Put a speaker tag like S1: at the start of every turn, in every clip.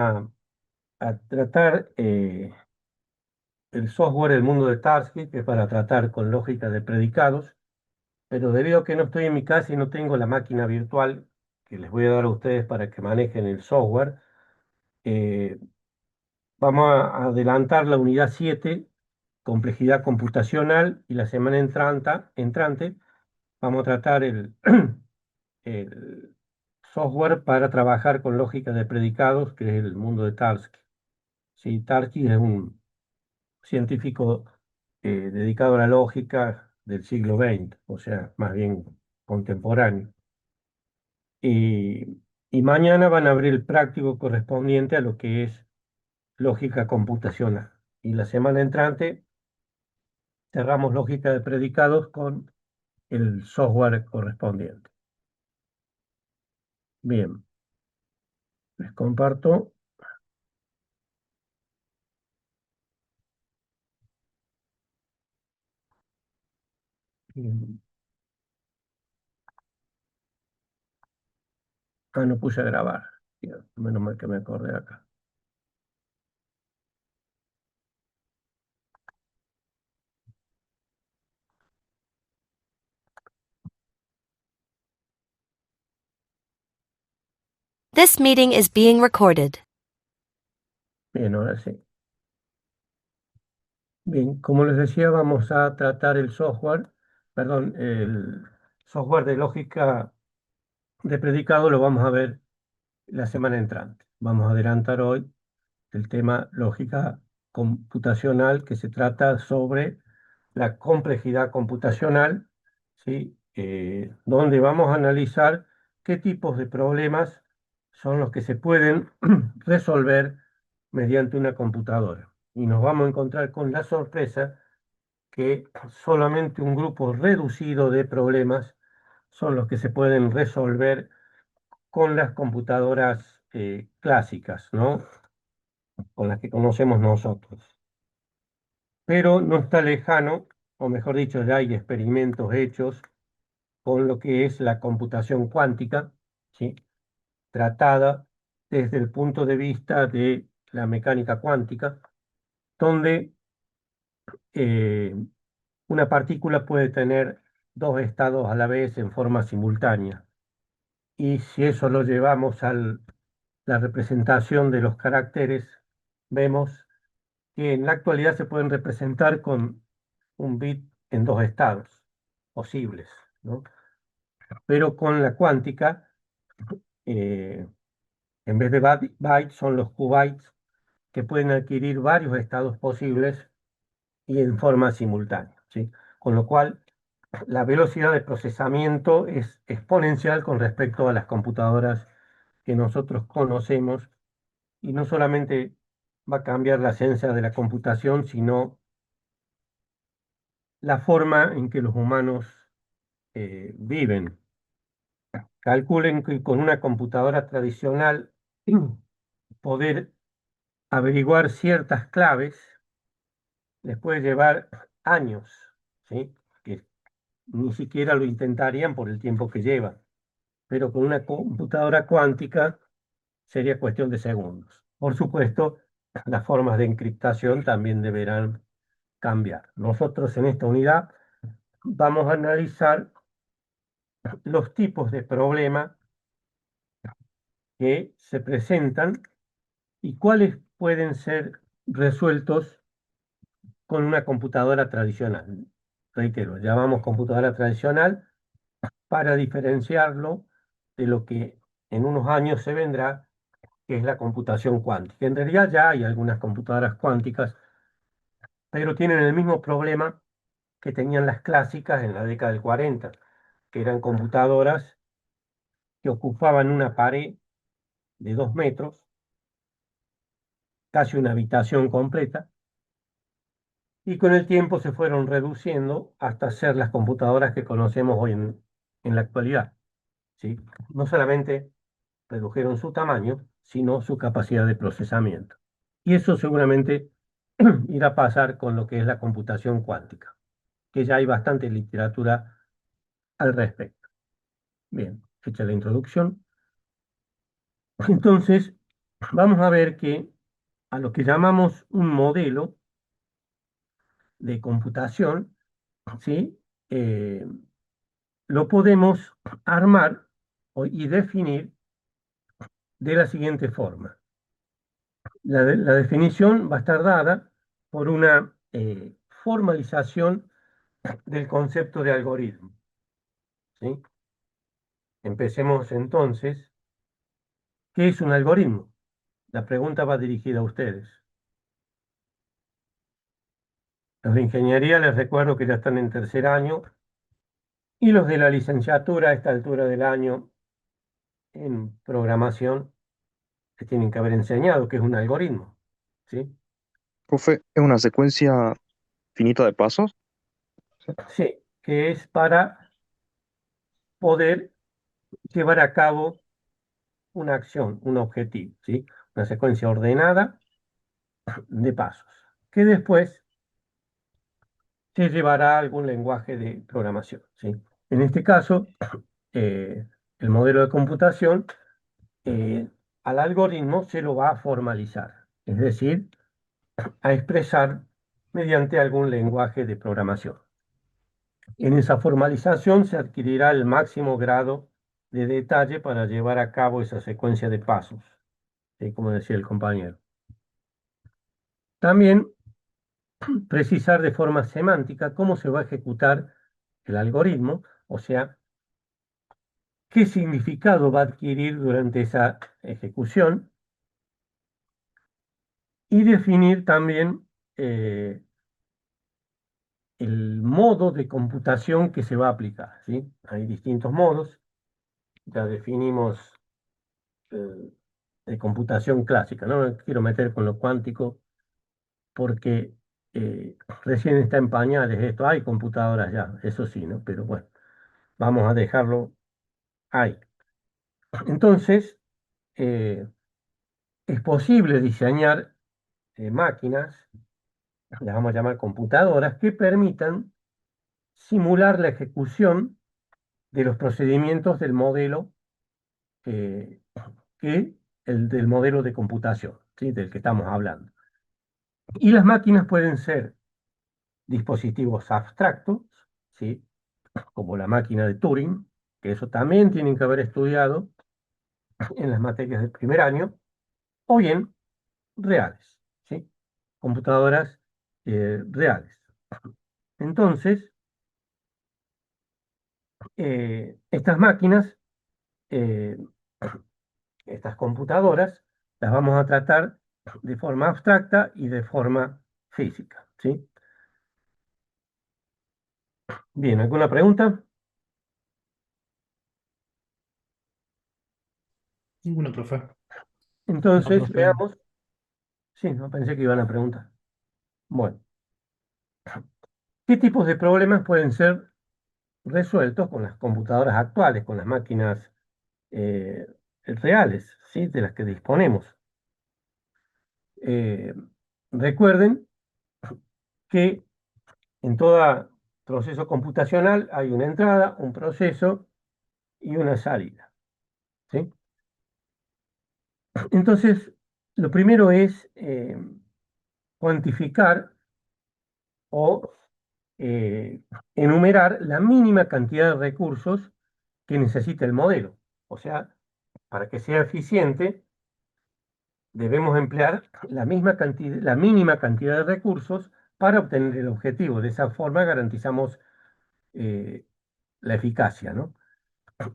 S1: a tratar el software del mundo de Tarski, que es para tratar con lógica de predicados, pero debido a que no estoy en mi casa y no tengo la máquina virtual que les voy a dar a ustedes para que manejen el software, eh, vamos a adelantar la unidad 7, complejidad computacional, y la semana entrante vamos a tratar el software para trabajar con lógica de predicados, que es el mundo de Tarski. Sí, Tarski es un científico dedicado a la lógica del siglo XX, o sea, más bien contemporáneo. Y mañana van a abrir el práctico correspondiente a lo que es lógica computacional. Y la semana entrante cerramos lógica de predicados con el software correspondiente. Bien, les comparto. Bien. Ah, no puse a grabar. Bien, menos mal que me acordé acá.
S2: This meeting is being recorded.
S1: Bien, ahora sí. Bien, como les decía, vamos a tratar el software, perdón, el software de lógica de predicado lo vamos a ver la semana entrante. Vamos a adelantar hoy el tema lógica computacional, que se trata sobre la complejidad computacional, ¿sí? Donde vamos a analizar qué tipos de problemas son los que se pueden resolver mediante una computadora. Y nos vamos a encontrar con la sorpresa que solamente un grupo reducido de problemas son los que se pueden resolver con las computadoras clásicas, ¿no? Con las que conocemos nosotros. Pero no está lejano, o mejor dicho, ya hay experimentos hechos con lo que es la computación cuántica, ¿sí? Tratada desde el punto de vista de la mecánica cuántica, donde eh, una partícula puede tener dos estados a la vez en forma simultánea. Y si eso lo llevamos a la representación de los caracteres, vemos que en la actualidad se pueden representar con un bit en dos estados posibles, ¿no? Pero con la cuántica, eh, en vez de bytes, son los qubits, que pueden adquirir varios estados posibles y en forma simultánea, ¿sí? Con lo cual, la velocidad de procesamiento es exponencial con respecto a las computadoras que nosotros conocemos, y no solamente va a cambiar la ciencia de la computación, sino la forma en que los humanos viven. Calculen que con una computadora tradicional poder averiguar ciertas claves les puede llevar años, ¿sí? Que ni siquiera lo intentarían por el tiempo que lleva. Pero con una computadora cuántica sería cuestión de segundos. Por supuesto, las formas de encriptación también deberán cambiar. Nosotros en esta unidad vamos a analizar los tipos de problemas que se presentan y cuáles pueden ser resueltos con una computadora tradicional. Reitero, llamamos computadora tradicional para diferenciarlo de lo que en unos años se vendrá, que es la computación cuántica. En realidad ya hay algunas computadoras cuánticas, pero tienen el mismo problema que tenían las clásicas en la década del 40, que eran computadoras que ocupaban una pared de 2 metros, casi una habitación completa, y con el tiempo se fueron reduciendo hasta ser las computadoras que conocemos hoy en la actualidad, ¿sí? No solamente redujeron su tamaño, sino su capacidad de procesamiento. Y eso seguramente irá a pasar con lo que es la computación cuántica, que ya hay bastante literatura al respecto. Bien, hecha la introducción. Entonces, vamos a ver que a lo que llamamos un modelo de computación, ¿sí? Eh, lo podemos armar y definir de la siguiente forma. La definición va a estar dada por una formalización del concepto de algoritmo, ¿sí? Empecemos entonces. ¿Qué es un algoritmo? La pregunta va dirigida a ustedes. Los de ingeniería les recuerdo que ya están en tercer año y los de la licenciatura a esta altura del año en programación se tienen que haber enseñado que es un algoritmo, ¿sí?
S3: Profe, ¿es una secuencia finita de pasos? Sí.
S1: Sí, que es para poder llevar a cabo una acción, un objetivo, ¿sí? Una secuencia ordenada de pasos, que después se llevará a algún lenguaje de programación, ¿sí? En este caso, eh, el modelo de computación eh, al algoritmo se lo va a formalizar, es decir, a expresar mediante algún lenguaje de programación. En esa formalización se adquirirá el máximo grado de detalle para llevar a cabo esa secuencia de pasos, ¿sí? Como decía el compañero. También precisar de forma semántica cómo se va a ejecutar el algoritmo, o sea, qué significado va a adquirir durante esa ejecución y definir también el modo de computación que se va a aplicar, ¿sí? Hay distintos modos, ya definimos eh, de computación clásica, no me quiero meter con lo cuántico porque recién está en pañales esto, hay computadoras ya, eso sí, ¿no? Pero bueno, vamos a dejarlo ahí. Entonces, eh, es posible diseñar máquinas, las vamos a llamar computadoras, que permitan simular la ejecución de los procedimientos del modelo eh, que el del modelo de computación, ¿sí? Del que estamos hablando. Y las máquinas pueden ser dispositivos abstractos, ¿sí? Como la máquina de Turing, que eso también tienen que haber estudiado en las materias del primer año, o bien reales, ¿sí? Computadoras reales. Entonces, estas máquinas, eh, estas computadoras, las vamos a tratar de forma abstracta y de forma física, ¿sí? Bien, ¿alguna pregunta?
S4: Ninguno, profe.
S5: No,
S1: Entonces,
S5: profe.
S1: veamos. Sí, no pensé que iban a preguntar. Bueno, ¿qué tipos de problemas pueden ser resueltos con las computadoras actuales, con las máquinas eh, reales, ¿sí? De las que disponemos? Eh, recuerden que en todo proceso computacional hay una entrada, un proceso y una salida, ¿sí? Entonces, lo primero es cuantificar o enumerar la mínima cantidad de recursos que necesita el modelo. O sea, para que sea eficiente, debemos emplear la misma cantidad, la mínima cantidad de recursos para obtener el objetivo. De esa forma garantizamos eh, la eficacia, ¿no?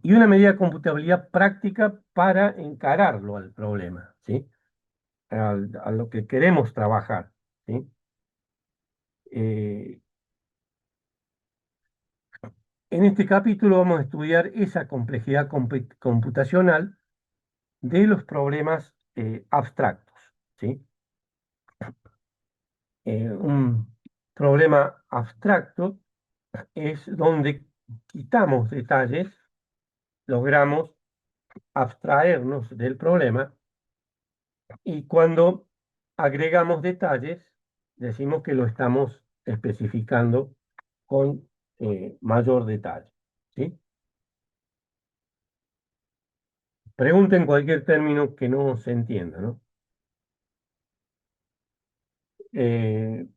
S1: Y una medida de computabilidad práctica para encararlo al problema, ¿sí? A lo que queremos trabajar, ¿sí? Eh, en este capítulo vamos a estudiar esa complejidad computacional de los problemas abstractos, ¿sí? Un problema abstracto es donde quitamos detalles, logramos abstraernos del problema y cuando agregamos detalles decimos que lo estamos especificando con mayor detalle, ¿sí? Pregunten cualquier término que no se entienda, ¿no? Eh,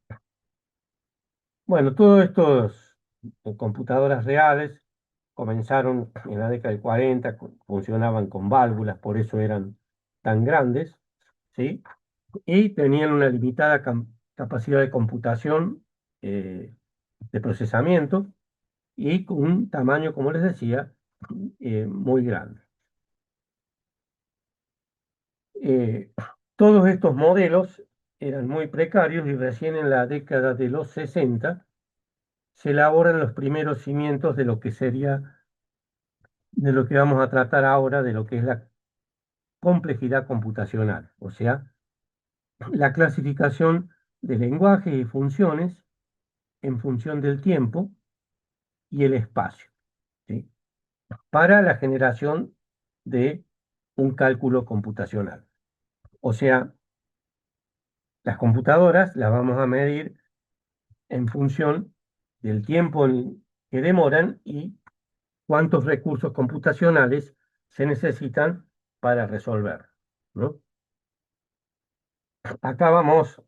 S1: bueno, todos estos computadoras reales comenzaron en la década del 40, funcionaban con válvulas, por eso eran tan grandes, ¿sí? Y tenían una limitada capacidad de computación, eh, de procesamiento, y con un tamaño, como les decía, muy grande. Eh, Todos estos modelos eran muy precarios y recién en la década de los 60 se elaboran los primeros cimientos de lo que sería, de lo que vamos a tratar ahora, de lo que es la complejidad computacional, o sea, la clasificación de lenguajes y funciones en función del tiempo y el espacio, ¿sí? Para la generación de un cálculo computacional. O sea, las computadoras las vamos a medir en función del tiempo que demoran y cuántos recursos computacionales se necesitan para resolver, ¿no? Acá vamos,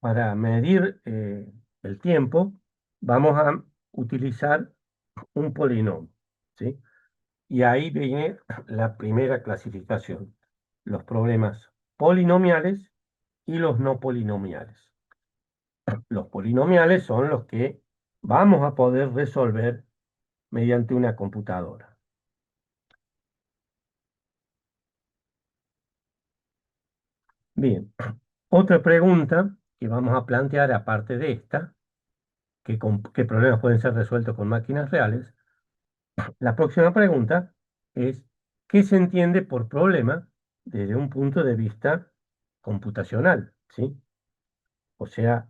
S1: para medir el tiempo, vamos a utilizar un polinomio, ¿sí? Y ahí viene la primera clasificación, los problemas polinomiales y los no polinomiales. Los polinomiales son los que vamos a poder resolver mediante una computadora. Bien, otra pregunta que vamos a plantear aparte de esta, qué problemas pueden ser resueltos con máquinas reales. La próxima pregunta es, ¿qué se entiende por problema desde un punto de vista computacional? ¿Sí? O sea,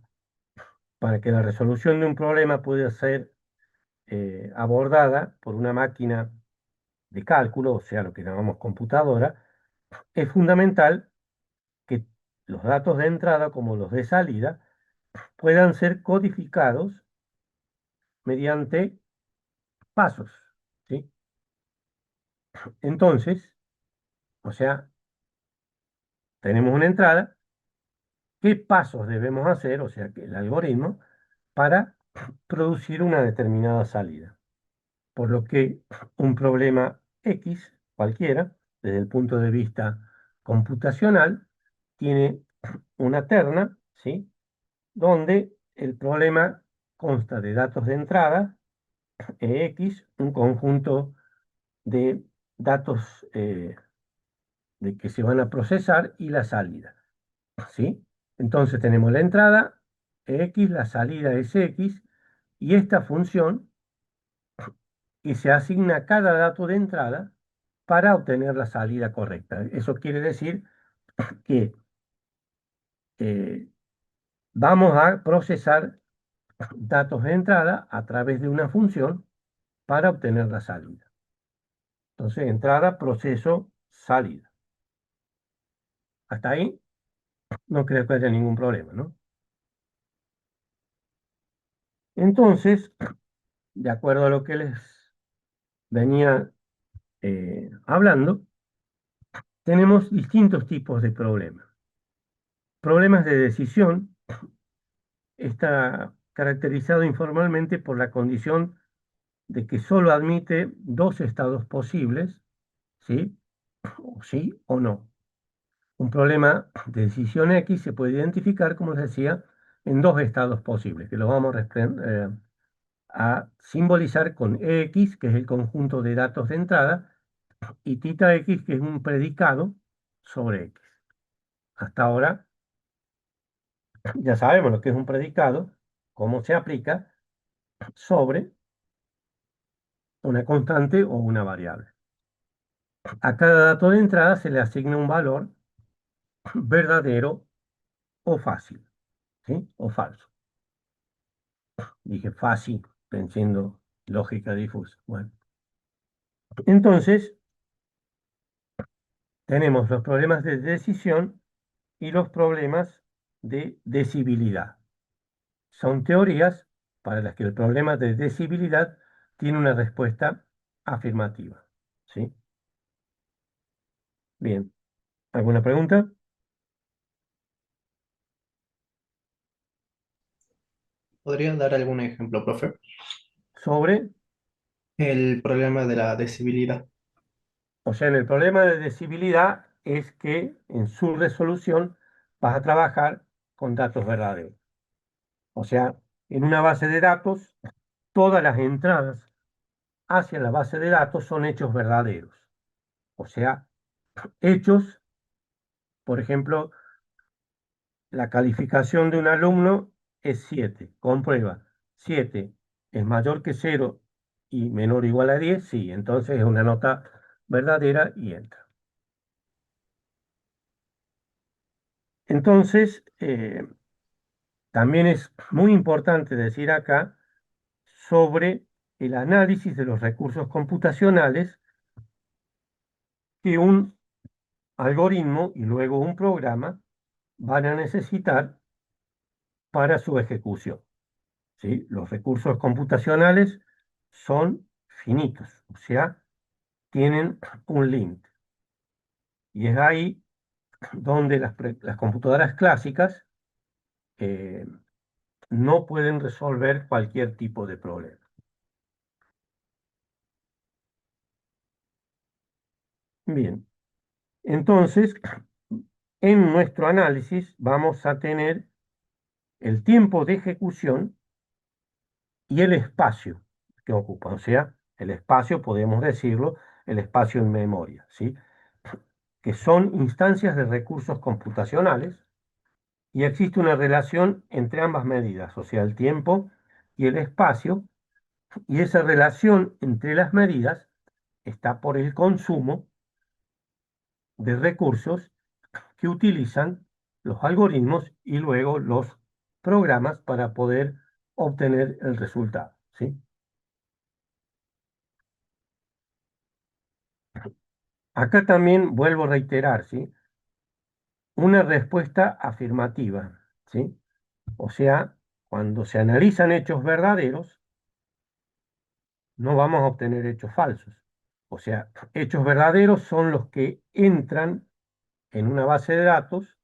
S1: para que la resolución de un problema pueda ser abordada por una máquina de cálculo, o sea, lo que llamamos computadora, es fundamental que los datos de entrada como los de salida puedan ser codificados mediante pasos, ¿sí? Entonces, o sea, tenemos una entrada, ¿qué pasos debemos hacer? O sea, que el algoritmo para producir una determinada salida. Por lo que un problema X, cualquiera, desde el punto de vista computacional, tiene una terna, ¿sí? Donde el problema consta de datos de entrada, X, un conjunto de datos de que se van a procesar y la salida, ¿sí? Entonces tenemos la entrada X, la salida es X, y esta función que se asigna a cada dato de entrada para obtener la salida correcta. Eso quiere decir que eh, vamos a procesar datos de entrada a través de una función para obtener la salida. Entonces, entrada, proceso, salida. Hasta ahí no creo que haya ningún problema, ¿no? Entonces, de acuerdo a lo que les venía hablando, tenemos distintos tipos de problemas. Problemas de decisión está caracterizado informalmente por la condición de que solo admite dos estados posibles, ¿sí? O sí o no. Un problema de decisión X se puede identificar, como les decía, en dos estados posibles, que lo vamos a simbolizar con X, que es el conjunto de datos de entrada, y tita X, que es un predicado sobre X. Hasta ahora ya sabemos lo que es un predicado, cómo se aplica sobre una constante o una variable. A cada dato de entrada se le asigna un valor verdadero o fácil, ¿sí? O falso. Dije fácil, pensando lógica difusa. Bueno, entonces tenemos los problemas de decisión y los problemas de decibilidad. Son teorías para las que el problema de decibilidad tiene una respuesta afirmativa, ¿sí? Bien, ¿alguna pregunta
S4: ¿Podría dar algún ejemplo, profe?
S1: sobre?
S4: El problema de la decibilidad.
S1: O sea, en el problema de decibilidad es que en su resolución vas a trabajar con datos verdaderos. O sea, en una base de datos, todas las entradas hacia la base de datos son hechos verdaderos. O sea, hechos, por ejemplo, la calificación de un alumno es 7. Comprueba. 7 es mayor que 0 y menor o igual a 10. Sí, entonces es una nota verdadera y entra. Entonces, también es muy importante decir acá sobre el análisis de los recursos computacionales que un algoritmo y luego un programa van a necesitar para su ejecución. ¿Sí? Los recursos computacionales son finitos, o sea, tienen un límite. Y es ahí donde las computadoras clásicas eh, no pueden resolver cualquier tipo de problema. Bien, entonces, en nuestro análisis vamos a tener el tiempo de ejecución y el espacio que ocupa. O sea, el espacio, podemos decirlo, el espacio en memoria, ¿sí? Que son instancias de recursos computacionales y existe una relación entre ambas medidas, o sea, el tiempo y el espacio, y esa relación entre las medidas está por el consumo de recursos que utilizan los algoritmos y luego los programas para poder obtener el resultado, ¿sí? Acá también vuelvo a reiterar, ¿sí? Una respuesta afirmativa, ¿sí? O sea, cuando se analizan hechos verdaderos, no vamos a obtener hechos falsos. O sea, hechos verdaderos son los que entran en una base de datos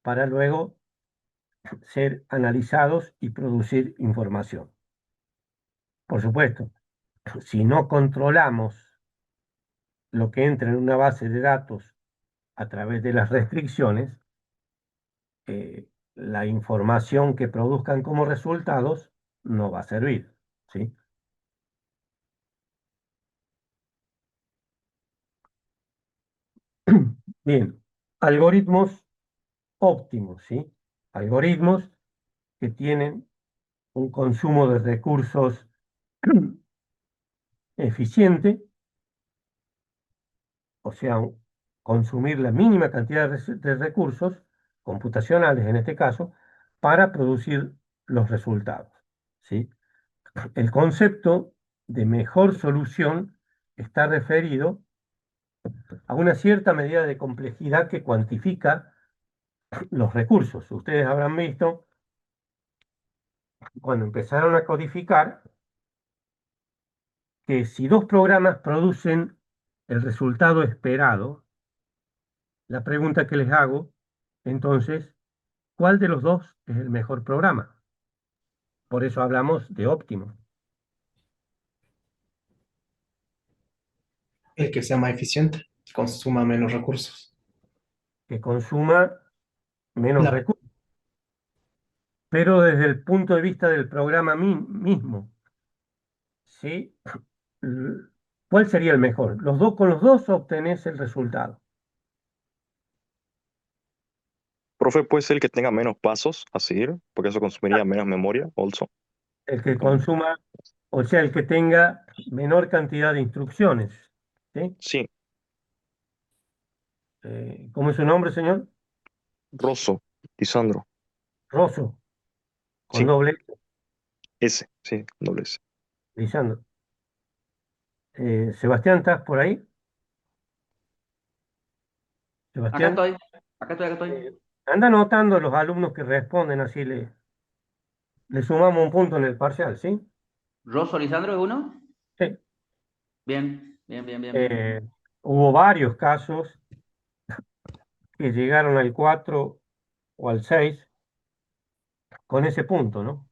S1: para luego ser analizados y producir información. Por supuesto, si no controlamos lo que entra en una base de datos a través de las restricciones, la información que produzcan como resultados no va a servir, ¿sí? Bien, algoritmos óptimos, ¿sí? Algoritmos que tienen un consumo de recursos eficiente, o sea, consumir la mínima cantidad de recursos computacionales en este caso, para producir los resultados, ¿sí? El concepto de mejor solución está referido a una cierta medida de complejidad que cuantifica los recursos. Ustedes habrán visto cuando empezaron a codificar que si dos programas producen el resultado esperado, la pregunta que les hago, entonces, ¿cuál de los dos es el mejor programa? Por eso hablamos de óptimo,
S4: El que sea más eficiente, consuma menos recursos.
S1: que consuma menos
S4: La-
S1: recursos, pero desde el punto de vista del programa mismo, ¿sí? ¿Cuál sería el mejor? Los dos con los dos obtenés el resultado.
S3: Profe, puede ser el que tenga menos pasos a seguir, porque eso consumiría menos memoria, also.
S1: El que
S3: Como-
S1: consuma, o sea, el que tenga menor cantidad de instrucciones, ¿sí?
S3: Sí,
S1: ¿Cómo es su nombre, señor?
S3: Rosso, Lisandro.
S1: Rosso, con
S3: Sí,
S1: doble
S3: ese, sí, doble S.
S1: Lisandro. Sebastián, ¿estás por ahí?
S5: Acá
S1: Sebastián,
S5: estoy, acá
S1: eh,
S5: estoy.
S1: anda anotando los alumnos que responden, así le sumamos un punto en el parcial, ¿sí?
S5: ¿Rosso Lisandro es uno?
S1: Sí.
S5: Bien, bien, bien, bien.
S1: Eh, Hubo varios casos que llegaron al 4 o al 6 con ese punto, ¿no?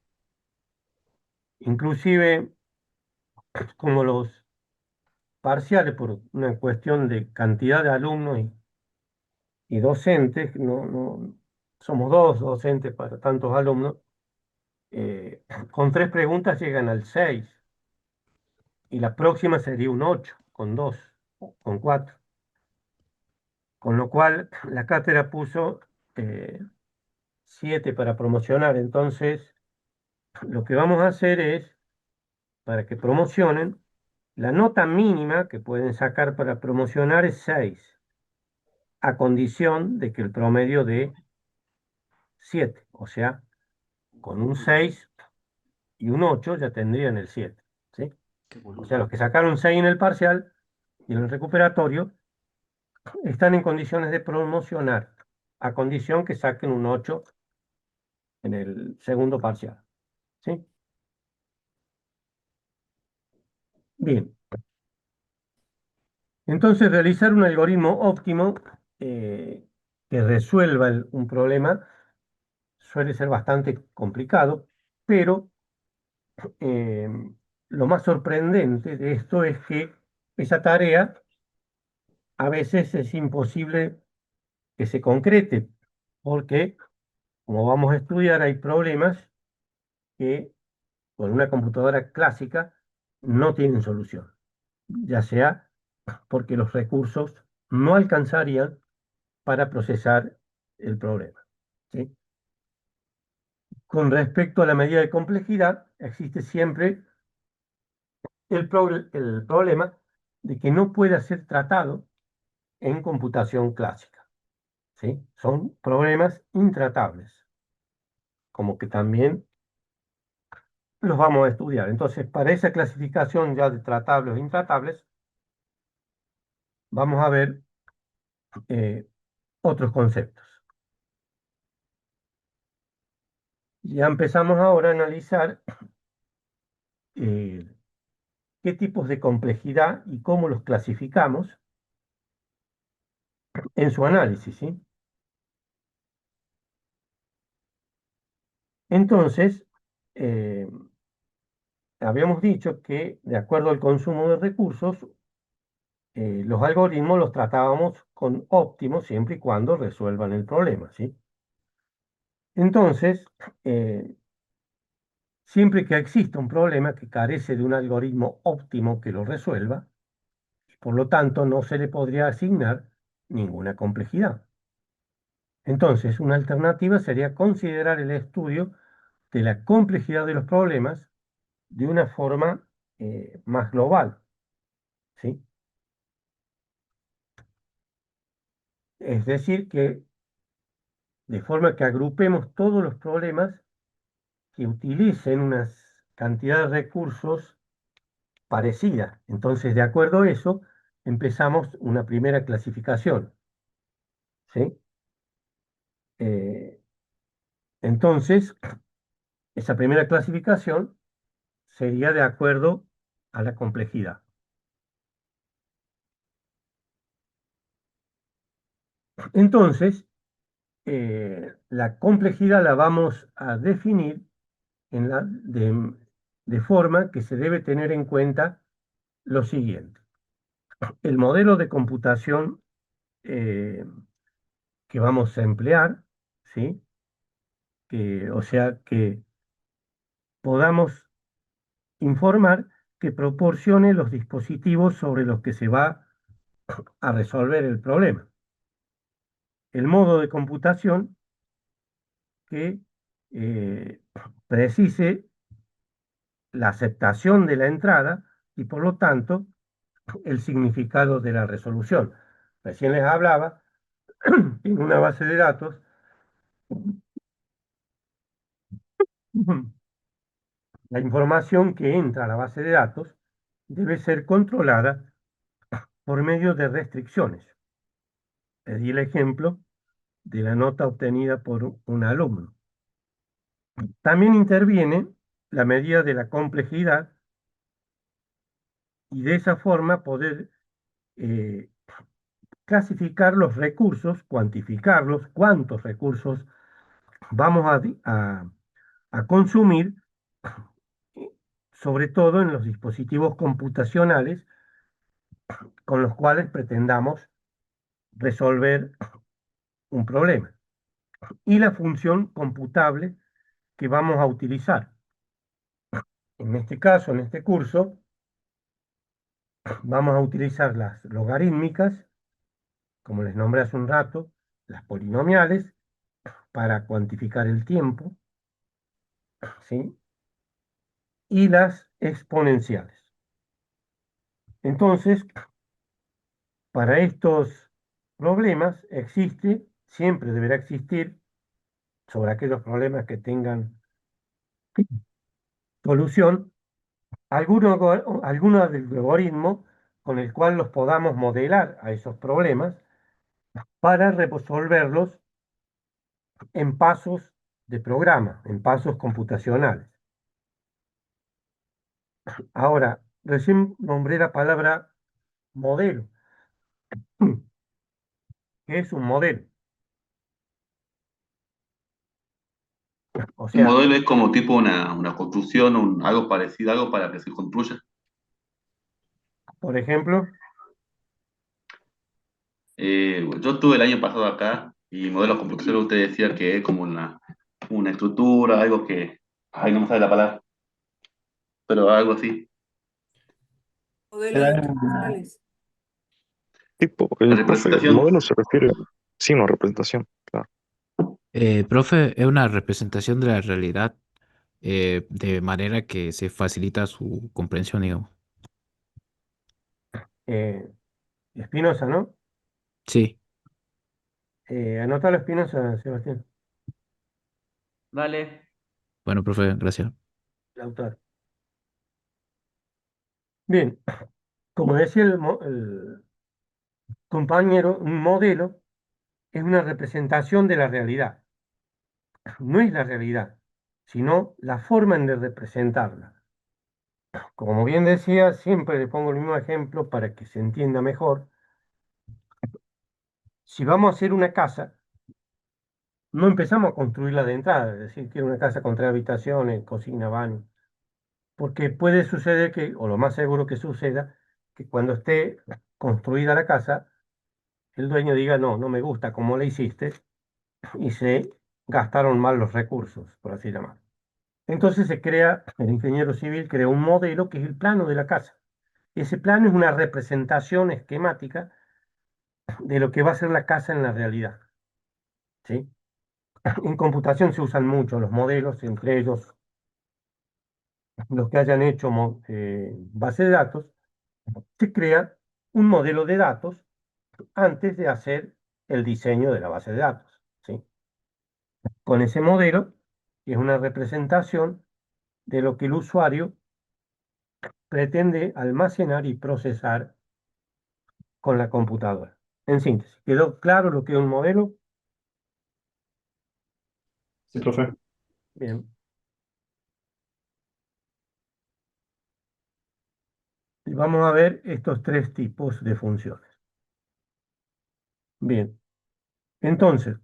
S1: Inclusive, como los parciales, por una cuestión de cantidad de alumnos y docentes, no somos dos docentes para tantos alumnos, con 3 preguntas llegan al 6 y la próxima sería un 8 con 2 o con 4. Con lo cual la cátedra puso 7 para promocionar. Entonces, lo que vamos a hacer es, para que promocionen, la nota mínima que pueden sacar para promocionar es 6, a condición de que el promedio de 7, o sea, con un 6 y un 8 ya tendrían el 7, ¿sí? O sea, los que sacaron 6 en el parcial y en el recuperatorio están en condiciones de promocionar, a condición que saquen un 8 en el segundo parcial, ¿sí? Bien, entonces realizar un algoritmo óptimo que resuelva un problema suele ser bastante complicado, pero eh, lo más sorprendente de esto es que esa tarea a veces es imposible que se concrete, porque, como vamos a estudiar, hay problemas que con una computadora clásica no tienen solución, ya sea porque los recursos no alcanzarían para procesar el problema, ¿sí? Con respecto a la medida de complejidad, existe siempre el problema de que no pueda ser tratado en computación clásica, ¿sí? Son problemas intratables, como que también los vamos a estudiar. Entonces, para esa clasificación ya de tratables o intratables, vamos a ver eh, otros conceptos. Ya empezamos ahora a analizar eh, qué tipos de complejidad y cómo los clasificamos en su análisis, ¿sí? Entonces, eh, habíamos dicho que de acuerdo al consumo de recursos, los algoritmos los tratábamos con óptimos siempre y cuando resuelvan el problema, ¿sí? Entonces, eh, siempre que exista un problema que carece de un algoritmo óptimo que lo resuelva, por lo tanto, no se le podría asignar ninguna complejidad. Entonces, una alternativa sería considerar el estudio de la complejidad de los problemas de una forma más global, ¿sí? Es decir, que de forma que agrupemos todos los problemas que utilicen una cantidad de recursos parecida. Entonces, de acuerdo a eso, empezamos una primera clasificación, ¿sí? Eh, entonces, esa primera clasificación sería de acuerdo a la complejidad. Entonces, la complejidad la vamos a definir de forma que se debe tener en cuenta lo siguiente. El modelo de computación eh, que vamos a emplear, ¿sí? O sea, que podamos informar que proporcione los dispositivos sobre los que se va a resolver el problema. El modo de computación que precise la aceptación de la entrada y por lo tanto el significado de la resolución. Recién les hablaba en una base de datos. La información que entra a la base de datos debe ser controlada por medio de restricciones. Le di el ejemplo de la nota obtenida por un alumno. También interviene la medida de la complejidad y de esa forma poder clasificar los recursos, cuantificarlos, cuántos recursos vamos a consumir, sobre todo en los dispositivos computacionales con los cuales pretendamos resolver un problema, y la función computable que vamos a utilizar. En este caso, en este curso, vamos a utilizar las logarítmicas, como les nombré hace un rato, las polinomiales para cuantificar el tiempo, ¿sí? Y las exponenciales. Entonces, para estos problemas siempre deberá existir, sobre aquellos problemas que tengan solución, algún algoritmo con el cual los podamos modelar a esos problemas para resolverlos en pasos de programa, en pasos computacionales. Ahora, recién nombré la palabra modelo. ¿Qué es un modelo? O
S6: Un
S1: sea,
S6: modelo es como tipo una construcción, algo parecido, algo para que se construya.
S1: por ejemplo,
S6: Yo estuve el año pasado acá y modelos computacionales usted decía que es como una estructura, algo que, ay, no me sale la palabra, pero algo así.
S7: Modelos
S4: Era una-
S7: estructurales.
S3: Tipo,
S6: La
S3: profe, el
S6: representación,
S3: modelo se refiere, sí, una representación, claro.
S8: Profe, es una representación de la realidad de manera que se facilita su comprensión, digamos.
S1: Spinoza, ¿no?
S8: Sí,
S1: Anótalo, Spinoza, Sebastián,
S5: Dale.
S8: bueno, profe, gracias.
S1: el autor. Bien, como decía el compañero, un modelo es una representación de la realidad. No es la realidad, sino la forma en de representarla. Como bien decía, siempre le pongo el mismo ejemplo para que se entienda mejor. Si vamos a hacer una casa, no empezamos a construirla de entrada, es decir, quiero una casa con 3 habitaciones, cocina, baño, porque puede suceder que, o lo más seguro que suceda, que cuando esté construida la casa, el dueño diga, no, no me gusta cómo la hiciste, y se gastaron mal los recursos, por así llamar. Entonces el ingeniero civil crea un modelo que es el plano de la casa. Ese plano es una representación esquemática de lo que va a ser la casa en la realidad, ¿sí? En computación se usan mucho los modelos, entre ellos los que hayan hecho base de datos. Se crea un modelo de datos antes de hacer el diseño de la base de datos, ¿sí? Con ese modelo, que es una representación de lo que el usuario pretende almacenar y procesar con la computadora. En síntesis, ¿quedó claro lo que es un modelo?
S4: Sí, profe.
S1: Bien. Y vamos a ver estos 3 tipos de funciones. Bien. Entonces,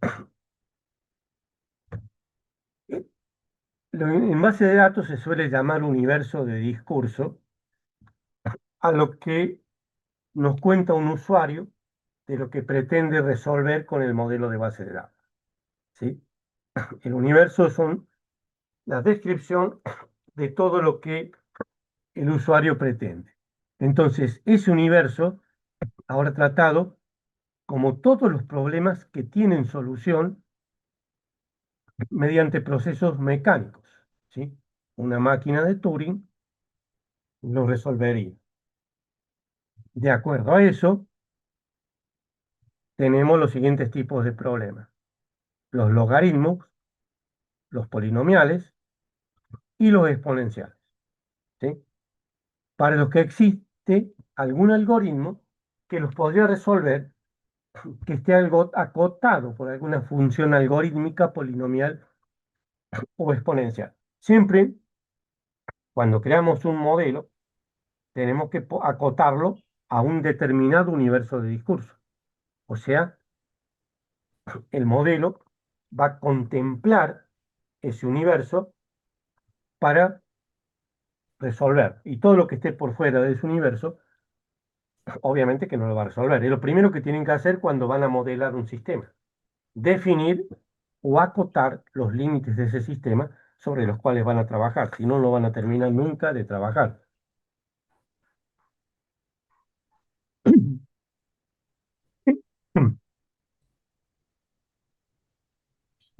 S1: en base de datos se suele llamar universo de discurso a lo que nos cuenta un usuario de lo que pretende resolver con el modelo de base de datos, ¿sí? El universo son la descripción de todo lo que el usuario pretende. Entonces, ese universo, ahora tratado como todos los problemas que tienen solución mediante procesos mecánicos, ¿sí? Una máquina de Turing lo resolvería. De acuerdo a eso, tenemos los siguientes tipos de problemas: los logaritmos, los polinomiales y los exponenciales, ¿sí? Para los que existe algún algoritmo que los podría resolver, que esté algo acotado por alguna función algorítmica, polinomial o exponencial. Siempre, cuando creamos un modelo, tenemos que acotarlo a un determinado universo de discurso. O sea, el modelo va a contemplar ese universo para resolver. Y todo lo que esté por fuera de ese universo, obviamente que no lo va a resolver. Es lo primero que tienen que hacer cuando van a modelar un sistema. Definir o acotar los límites de ese sistema sobre los cuales van a trabajar. Si no, no van a terminar nunca de trabajar.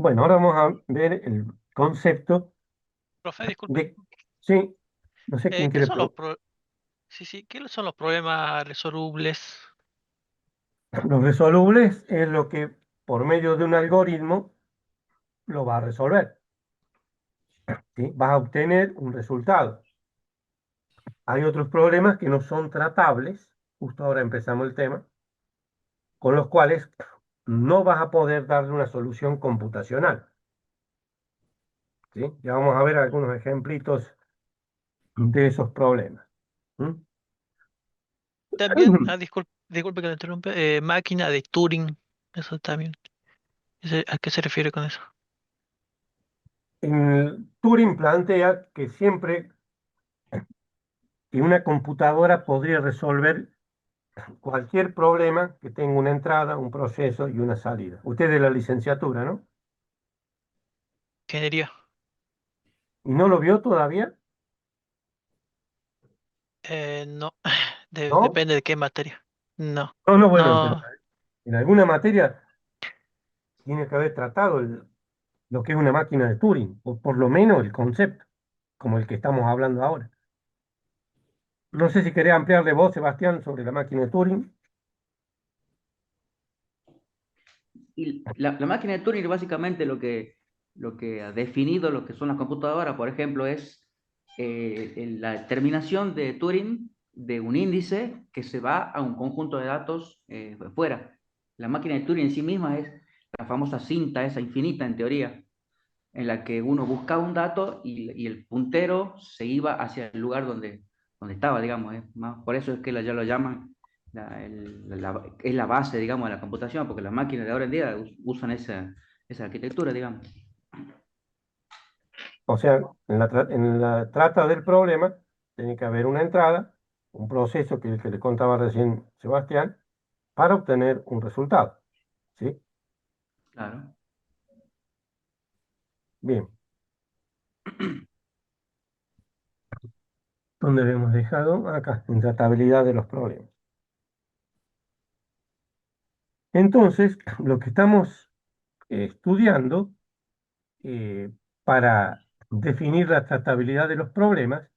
S1: Bueno, ahora vamos a ver el concepto
S7: Profe, disculpe.
S1: de... Sí, no sé quién
S7: ¿Qué
S1: quiere...
S7: son los sí, sí, ¿qué son los problemas resolubles?
S1: Los resolubles es lo que por medio de un algoritmo lo va a resolver. ¿Sí? Vas a obtener un resultado. Hay otros problemas que no son tratables, justo ahora empezamos el tema, con los cuales no vas a poder darle una solución computacional. ¿Sí? Ya vamos a ver algunos ejemplitos de esos problemas. ¿Mm?
S7: También, disculpe que lo interrumpa, máquina de Turing, eso también. ¿A qué se refiere con eso?
S1: Turing plantea que siempre que una computadora podría resolver cualquier problema que tenga una entrada, un proceso y una salida. Usted de la licenciatura, ¿no?
S7: Ingeniería.
S1: ¿Y no lo vio todavía?
S7: No,
S1: ¿No?
S7: depende de qué materia. No,
S1: No, no, bueno, pero
S7: no,
S1: en alguna materia tiene que haber tratado lo que es una máquina de Turing, o por lo menos el concepto, como el que estamos hablando ahora. No sé si quería ampliarle vos, Sebastián, sobre la máquina de Turing.
S5: Y la máquina de Turing básicamente lo que ha definido lo que son las computadoras, por ejemplo, es la determinación de Turing de un índice que se va a un conjunto de datos fuera. La máquina de Turing en sí misma es la famosa cinta, esa infinita en teoría, en la que uno buscaba un dato y el puntero se iba hacia el lugar donde estaba, digamos. Por eso es que ya lo llaman, es la base, digamos, de la computación, porque las máquinas de ahora en día usan esa arquitectura, digamos.
S1: O sea, en la trata del problema tiene que haber una entrada, un proceso que es el que le contaba recién Sebastián, para obtener un resultado. ¿Sí?
S5: Claro.
S1: Bien. ¿Dónde habíamos dejado? Acá, en tratabilidad de los problemas. Entonces, lo que estamos estudiando para definir la tratabilidad de los problemas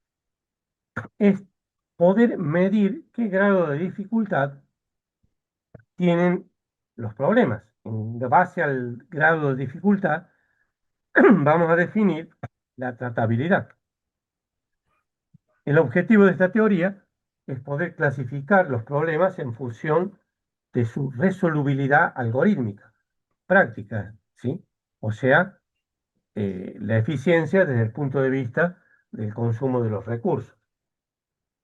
S1: es poder medir qué grado de dificultad tienen los problemas. En base al grado de dificultad, vamos a definir la tratabilidad. El objetivo de esta teoría es poder clasificar los problemas en función de su resolubilidad algorítmica, práctica, ¿sí? O sea, la eficiencia desde el punto de vista del consumo de los recursos.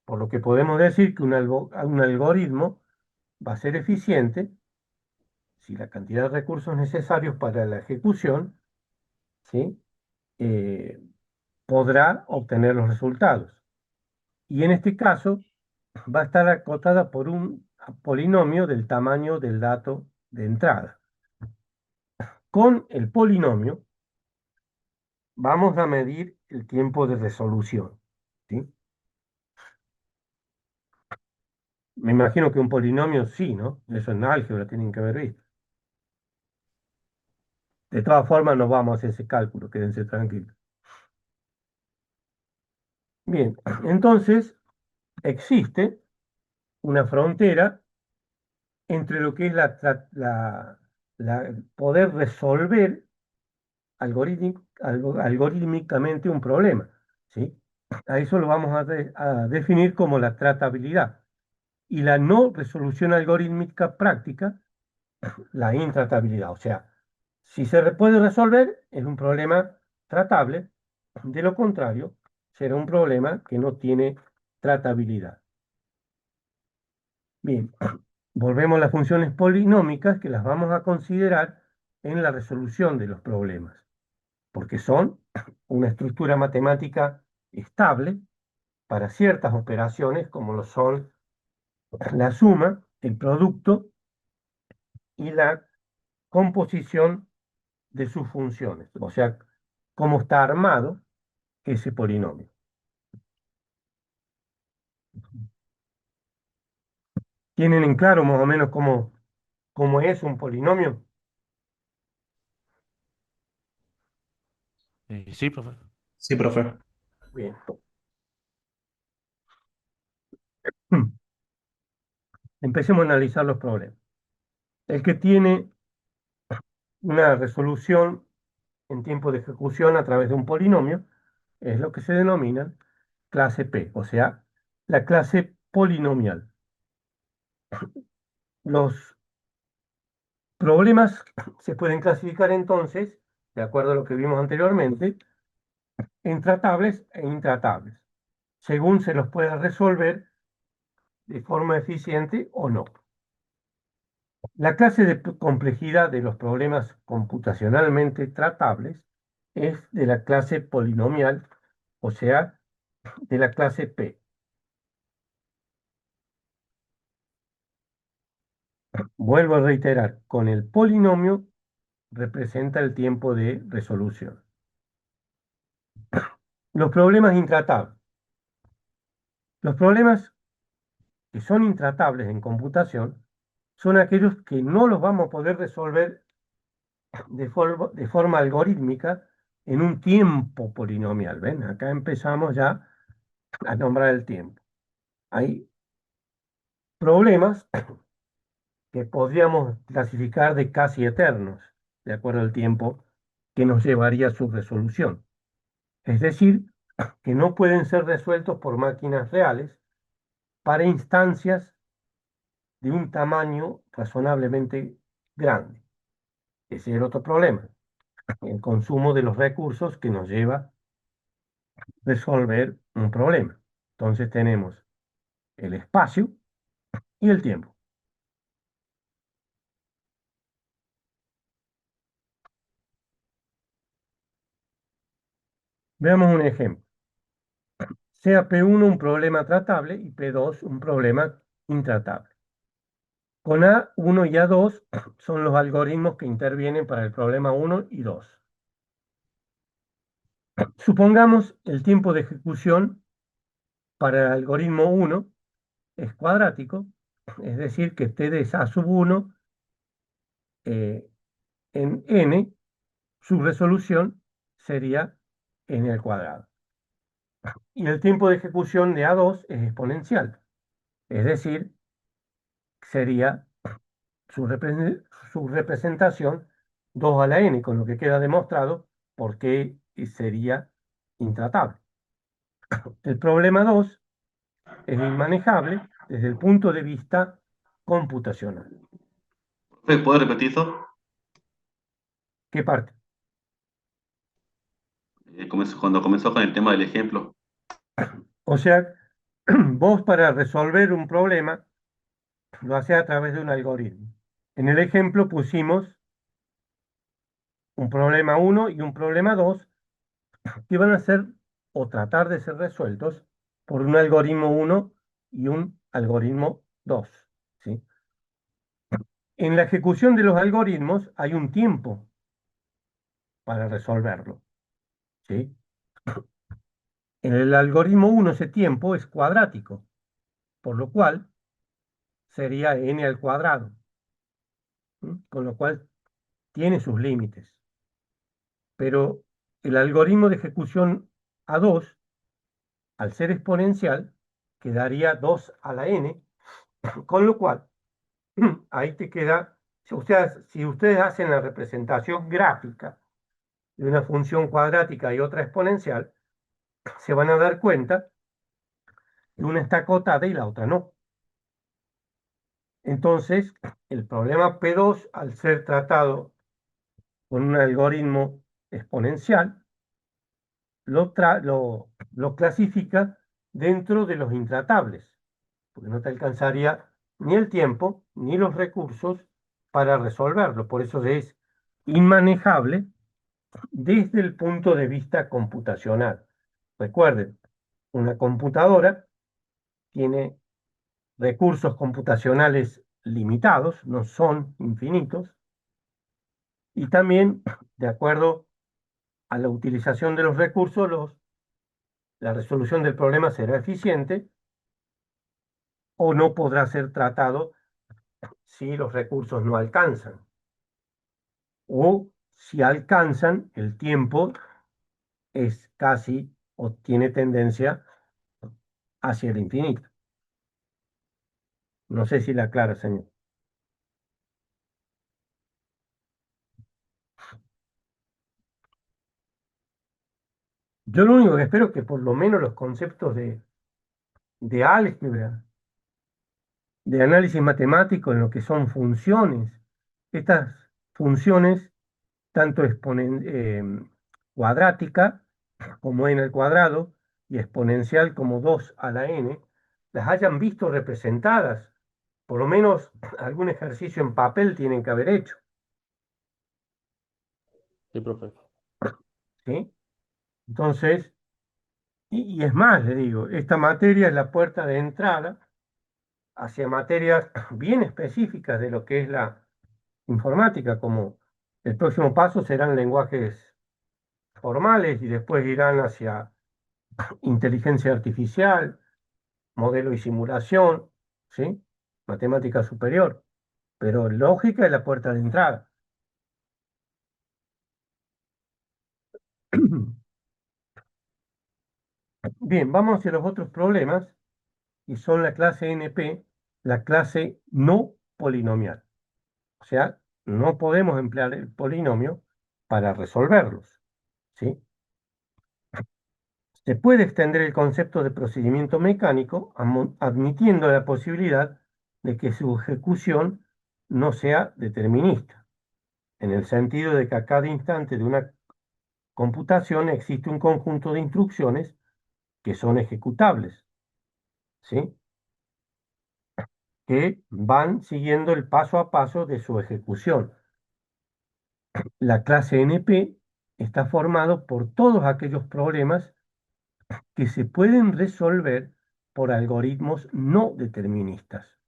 S1: Por lo que podemos decir que un algoritmo va a ser eficiente si la cantidad de recursos necesarios para la ejecución, ¿sí? eh, podrá obtener los resultados. Y en este caso va a estar acotada por un polinomio del tamaño del dato de entrada. Con el polinomio vamos a medir el tiempo de resolución, ¿sí? Me imagino que un polinomio sí, ¿no? Eso en álgebra tienen que haber visto. De todas formas, no vamos a hacer ese cálculo, quédense tranquilos. Bien, entonces existe una frontera entre lo que es poder resolver algorítmicamente un problema, ¿sí? A eso lo vamos a definir como la tratabilidad. Y la no resolución algorítmica práctica, la intratabilidad. O sea, si se puede resolver, es un problema tratable. De lo contrario, será un problema que no tiene tratabilidad. Bien, volvemos a las funciones polinómicas que las vamos a considerar en la resolución de los problemas, porque son una estructura matemática estable para ciertas operaciones como lo son la suma, el producto y la composición de sus funciones, o sea, cómo está armado ese polinomio. ¿Tienen en claro más o menos cómo es un polinomio?
S8: Sí, profe.
S4: Sí, profe.
S1: Bien. Empecemos a analizar los problemas. El que tiene una resolución en tiempo de ejecución a través de un polinomio es lo que se denomina clase P, o sea, la clase polinomial. Los problemas se pueden clasificar entonces, de acuerdo a lo que vimos anteriormente, en tratables e intratables, según se los pueda resolver de forma eficiente o no. La clase de complejidad de los problemas computacionalmente tratables es de la clase polinomial, o sea, de la clase P. Vuelvo a reiterar, con el polinomio representa el tiempo de resolución. Los problemas intratables. Los problemas que son intratables en computación son aquellos que no los vamos a poder resolver de forma algorítmica en un tiempo polinomial. ¿Ven? Acá empezamos ya a nombrar el tiempo. Hay problemas que podríamos clasificar de casi eternos, de acuerdo al tiempo que nos llevaría su resolución. Es decir, que no pueden ser resueltos por máquinas reales para instancias de un tamaño razonablemente grande. Ese es el otro problema, el consumo de los recursos que nos lleva a resolver un problema. Entonces tenemos el espacio y el tiempo. Veamos un ejemplo. Sea P1 un problema tratable y P2 un problema intratable. Con A1 y A2 son los algoritmos que intervienen para el problema 1 y 2. Supongamos el tiempo de ejecución para el algoritmo 1 es cuadrático, es decir, que T de A sub 1 en n, su resolución sería n al cuadrado. Y el tiempo de ejecución de A2 es exponencial, es decir, sería su representación 2 a la n, con lo que queda demostrado por qué sería intratable. El problema 2 es inmanejable desde el punto de vista computacional.
S6: ¿Puedes repetir eso?
S1: ¿Qué parte?
S6: Cuando comenzó con el tema del ejemplo.
S1: O sea, vos para resolver un problema lo haces a través de un algoritmo. En el ejemplo pusimos un problema 1 y un problema 2 que van a ser o tratar de ser resueltos por un algoritmo 1 y un algoritmo 2. ¿Sí? En la ejecución de los algoritmos hay un tiempo para resolverlo. ¿Sí? En el algoritmo 1 ese tiempo es cuadrático, por lo cual sería n al cuadrado, ¿sí? Con lo cual tiene sus límites. Pero el algoritmo de ejecución A2, al ser exponencial, quedaría 2 a la n, con lo cual ahí te queda, si ustedes hacen la representación gráfica de una función cuadrática y otra exponencial, se van a dar cuenta que una está acotada y la otra no. Entonces, el problema P2, al ser tratado con un algoritmo exponencial, lo clasifica dentro de los intratables, porque no te alcanzaría ni el tiempo ni los recursos para resolverlo. Por eso es inmanejable desde el punto de vista computacional. Recuerden, una computadora tiene recursos computacionales limitados, no son infinitos, y también, de acuerdo a la utilización de los recursos, la resolución del problema será eficiente o no podrá ser tratado si los recursos no alcanzan. O si alcanzan, el tiempo es casi o tiene tendencia hacia el infinito. No sé si la aclara, señor. Yo lo único que espero es que por lo menos los conceptos de álgebra, de análisis matemático en lo que son funciones, estas funciones, tanto cuadrática como n al cuadrado y exponencial como 2 a la n, las hayan visto representadas. Por lo menos algún ejercicio en papel tienen que haber hecho,
S9: Sí, profe.
S1: ¿sí? Entonces, y es más, le digo, esta materia es la puerta de entrada hacia materias bien específicas de lo que es la informática, como el próximo paso serán lenguajes formales y después irán hacia inteligencia artificial, modelo y simulación, ¿sí? Matemática superior, pero lógica es la puerta de entrada. Bien, vamos hacia los otros problemas y son la clase NP, la clase no polinomial. O sea, no podemos emplear el polinomio para resolverlos, ¿sí? Se puede extender el concepto de procedimiento mecánico admitiendo la posibilidad de que su ejecución no sea determinista, en el sentido de que a cada instante de una computación existe un conjunto de instrucciones que son ejecutables, ¿sí? Que van siguiendo el paso a paso de su ejecución. La clase NP está formado por todos aquellos problemas que se pueden resolver por algoritmos no deterministas,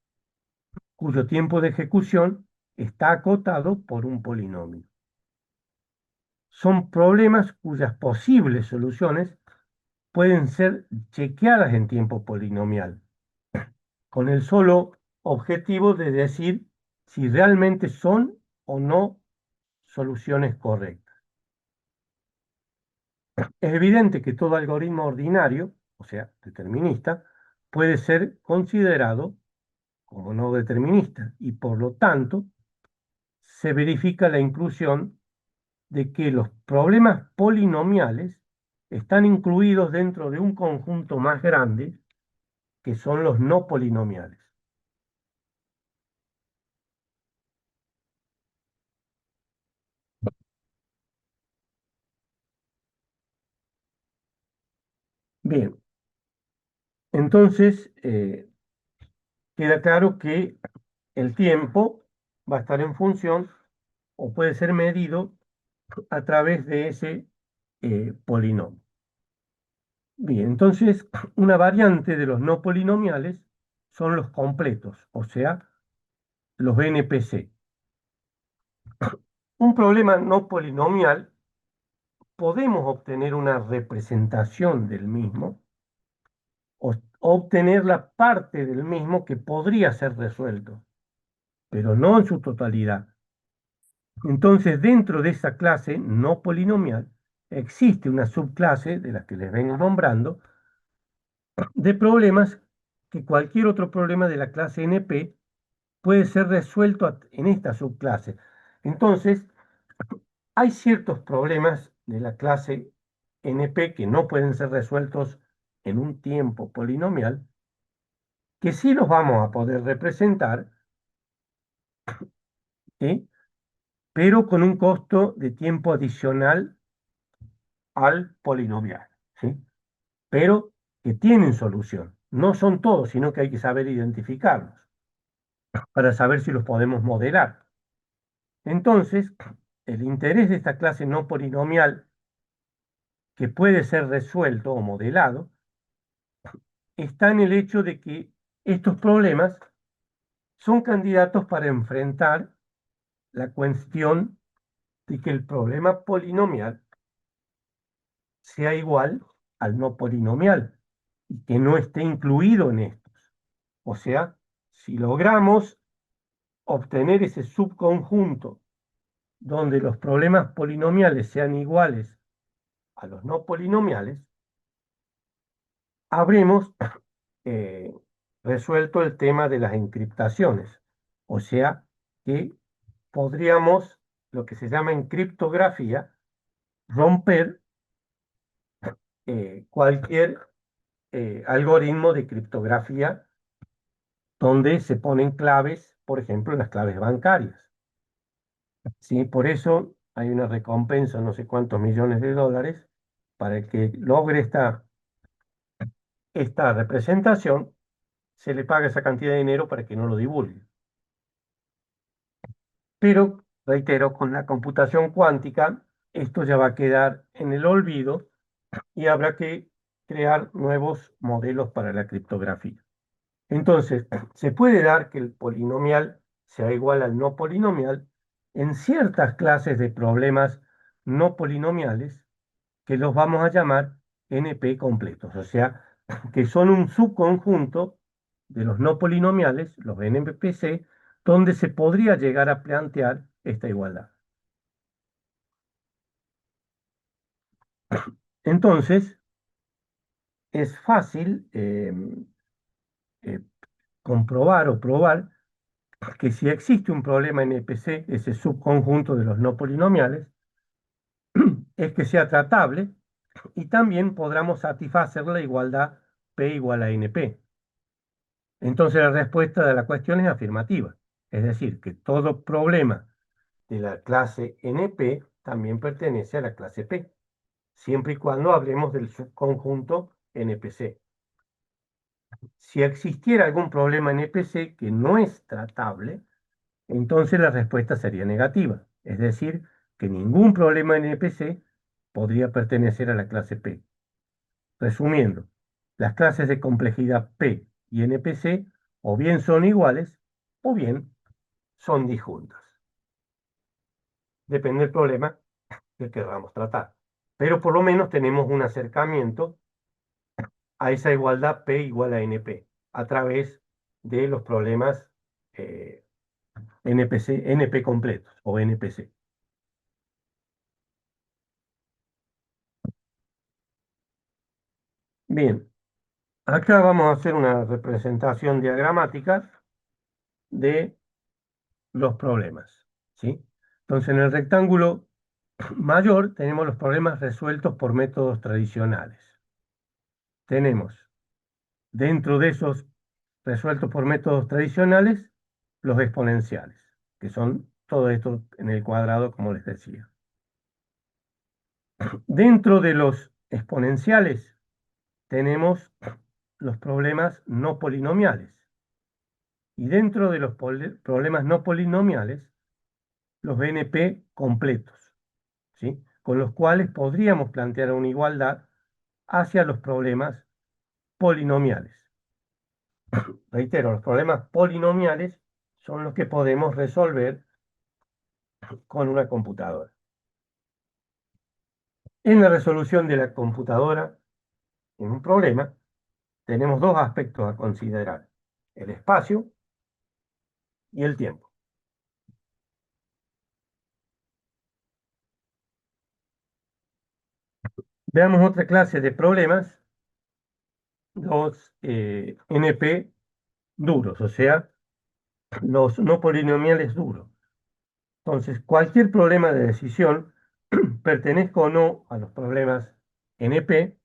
S1: cuyo tiempo de ejecución está acotado por un polinomio. Son problemas cuyas posibles soluciones pueden ser chequeadas en tiempo polinomial, con el solo objetivo de decir si realmente son o no soluciones correctas. Es evidente que todo algoritmo ordinario, o sea, determinista, puede ser considerado como no determinista y por lo tanto se verifica la inclusión de que los problemas polinomiales están incluidos dentro de un conjunto más grande que son los no polinomiales. Bien, entonces queda claro que el tiempo va a estar en función o puede ser medido a través de ese polinomio. Bien, entonces una variante de los no polinomiales son los completos, o sea, los NPC. Un problema no polinomial, podemos obtener una representación del mismo o obtener la parte del mismo que podría ser resuelto, pero no en su totalidad. Entonces, dentro de esa clase no polinomial, existe una subclase de las que les vengo nombrando, de problemas que cualquier otro problema de la clase NP puede ser resuelto en esta subclase. Entonces, hay ciertos problemas de la clase NP que no pueden ser resueltos en un tiempo polinomial, que sí los vamos a poder representar, ¿sí? Pero con un costo de tiempo adicional al polinomial, ¿sí? Pero que tienen solución. No son todos, sino que hay que saber identificarlos. para saber si los podemos modelar. Entonces, el interés de esta clase no polinomial, que puede ser resuelto o modelado, está en el hecho de que estos problemas son candidatos para enfrentar la cuestión de que el problema polinomial sea igual al no polinomial y que no esté incluido en estos. O sea, si logramos obtener ese subconjunto donde los problemas polinomiales sean iguales a los no polinomiales, habremos eh, resuelto el tema de las encriptaciones. O sea que podríamos, lo que se llama en criptografía, romper cualquier algoritmo de criptografía donde se ponen claves, por ejemplo, las claves bancarias. ¿Sí? Por eso hay una recompensa, no sé cuántos millones de dólares, para el que logre esta representación, se le paga esa cantidad de dinero para que no lo divulgue. Pero, reitero, con la computación cuántica, esto ya va a quedar en el olvido y habrá que crear nuevos modelos para la criptografía. Entonces, se puede dar que el polinomial sea igual al no polinomial en ciertas clases de problemas no polinomiales que los vamos a llamar NP completos, o sea, que son un subconjunto de los no polinomiales, los NPC, donde se podría llegar a plantear esta igualdad. Entonces, es fácil eh, comprobar o probar que si existe un problema en NPC, ese subconjunto de los no polinomiales, es que sea tratable y también podamos satisfacer la igualdad P igual a NP. Entonces la respuesta de la cuestión es afirmativa, es decir, que todo problema de la clase NP también pertenece a la clase P, siempre y cuando hablemos del subconjunto NPC. Si existiera algún problema NPC que no es tratable, entonces la respuesta sería negativa, es decir, que ningún problema NPC podría pertenecer a la clase P. Resumiendo, las clases de complejidad P y NPC o bien son iguales o bien son disjuntas. Depende del problema que queramos tratar. Pero por lo menos tenemos un acercamiento a esa igualdad P igual a NP a través de los problemas NP completos o NPC. Bien, acá vamos a hacer una representación diagramática de los problemas, ¿sí? Entonces, en el rectángulo mayor tenemos los problemas resueltos por métodos tradicionales. Tenemos dentro de esos resueltos por métodos tradicionales los exponenciales, que son todo esto en el cuadrado, como les decía. Dentro de los exponenciales tenemos los problemas no polinomiales. Y dentro de los problemas no polinomiales, los BNP completos, ¿sí? Con los cuales podríamos plantear una igualdad hacia los problemas polinomiales. Reitero, los problemas polinomiales son los que podemos resolver con una computadora. En la resolución de la computadora, en un problema, tenemos dos aspectos a considerar: el espacio y el tiempo. Veamos otra clase de problemas, los NP duros, o sea, los no polinomiales duros. Entonces, cualquier problema de decisión, pertenezca o no a los problemas NP,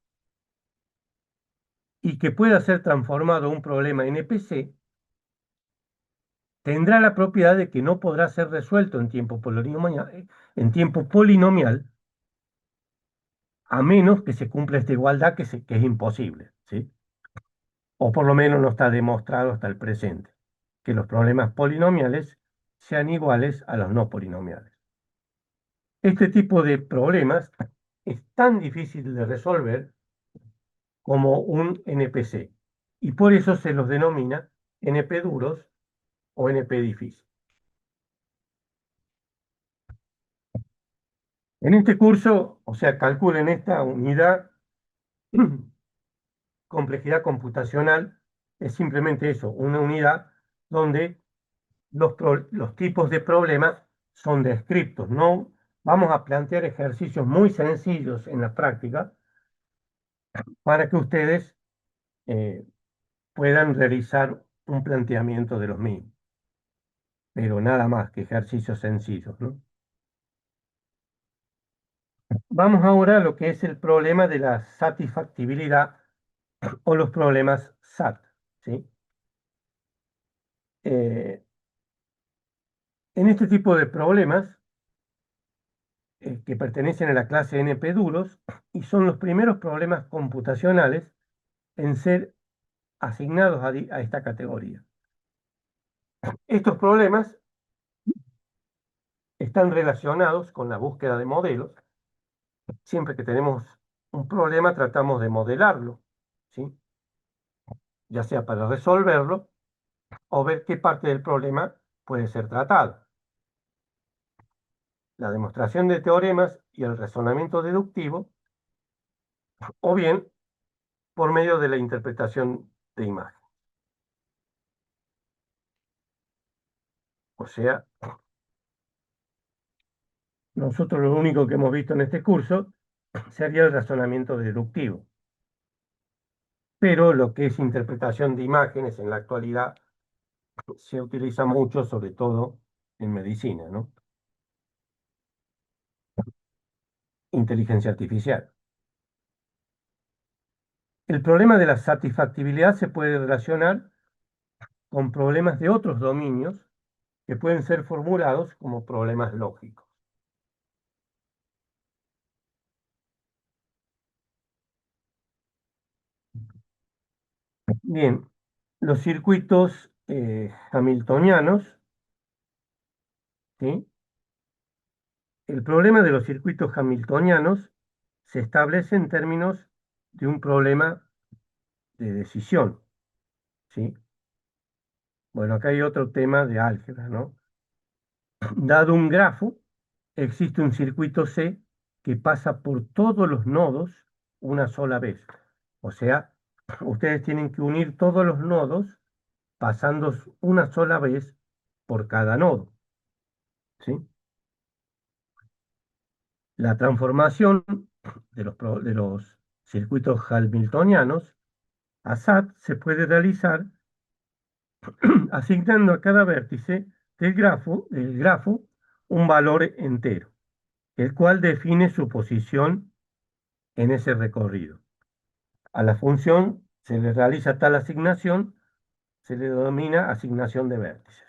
S1: y que pueda ser transformado a un problema NPC, tendrá la propiedad de que no podrá ser resuelto en tiempo polinomial, a menos que se cumpla esta igualdad que es imposible, ¿sí? O por lo menos no está demostrado hasta el presente. que los problemas polinomiales sean iguales a los no polinomiales. Este tipo de problemas es tan difícil de resolver como un NPC, y por eso se los denomina NP duros o NP difícil. En este curso, o sea, calculen esta unidad, complejidad computacional, es simplemente eso, una unidad donde los tipos de problemas son descriptos. No vamos a plantear ejercicios muy sencillos en la práctica para que ustedes puedan realizar un planteamiento de los mismos, pero nada más que ejercicios sencillos, ¿no? Vamos ahora a lo que es el problema de la satisfactibilidad o los problemas SAT, ¿sí? En este tipo de problemas que pertenecen a la clase NP duros y son los primeros problemas computacionales en ser asignados a esta categoría. Estos problemas están relacionados con la búsqueda de modelos. Siempre que tenemos un problema tratamos de modelarlo, ¿sí? Ya sea para resolverlo o ver qué parte del problema puede ser tratada. La demostración de teoremas y el razonamiento deductivo, o bien por medio de la interpretación de imagen. O sea, nosotros lo único que hemos visto en este curso sería el razonamiento deductivo. Pero lo que es interpretación de imágenes en la actualidad se utiliza mucho, sobre todo en medicina, ¿no? Inteligencia artificial. El problema de la satisfactibilidad se puede relacionar con problemas de otros dominios que pueden ser formulados como problemas lógicos. Bien, los circuitos hamiltonianos, ¿sí? El problema de los circuitos hamiltonianos se establece en términos de un problema de decisión, ¿sí? Bueno, acá hay otro tema de álgebra, ¿no? Dado un grafo, existe un circuito C que pasa por todos los nodos una sola vez. O sea, ustedes tienen que unir todos los nodos pasando una sola vez por cada nodo, ¿sí? La transformación de los circuitos hamiltonianos a SAT se puede realizar asignando a cada vértice del grafo un valor entero, el cual define su posición en ese recorrido. A la función se le realiza tal asignación, se le denomina asignación de vértices.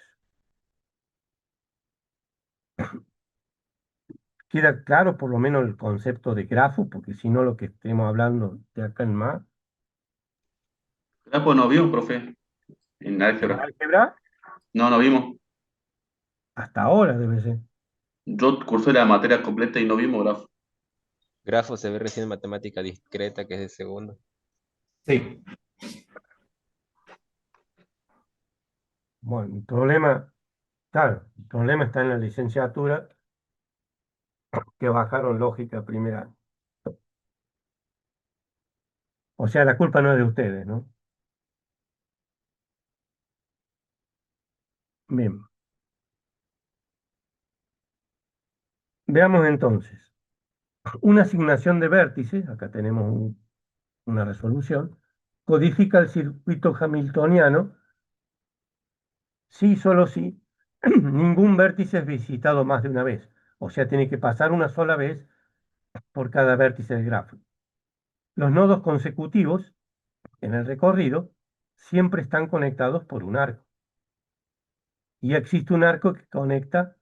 S1: ¿Queda claro por lo menos el concepto de grafo? Porque si no, lo que estemos hablando de acá en más.
S6: Grafo no vimos, profe, en
S1: ¿En
S6: álgebra.
S1: álgebra?
S6: No, no vimos.
S1: Hasta ahora debe ser.
S6: Yo cursé la materia completa y no vimos grafo.
S9: Grafo se ve recién en matemática discreta, que es de segundo.
S4: Sí,
S1: Bueno, el problema, claro, el problema está en la licenciatura que bajaron lógica primera año. O sea, la culpa no es de ustedes, ¿no? Bien. Veamos entonces. Una asignación de vértices, acá tenemos una resolución, codifica el circuito hamiltoniano si, solo si, ningún vértice es visitado más de una vez. O sea, tiene que pasar una sola vez por cada vértice del grafo. Los nodos consecutivos en el recorrido siempre están conectados por un arco. Y existe un arco que conecta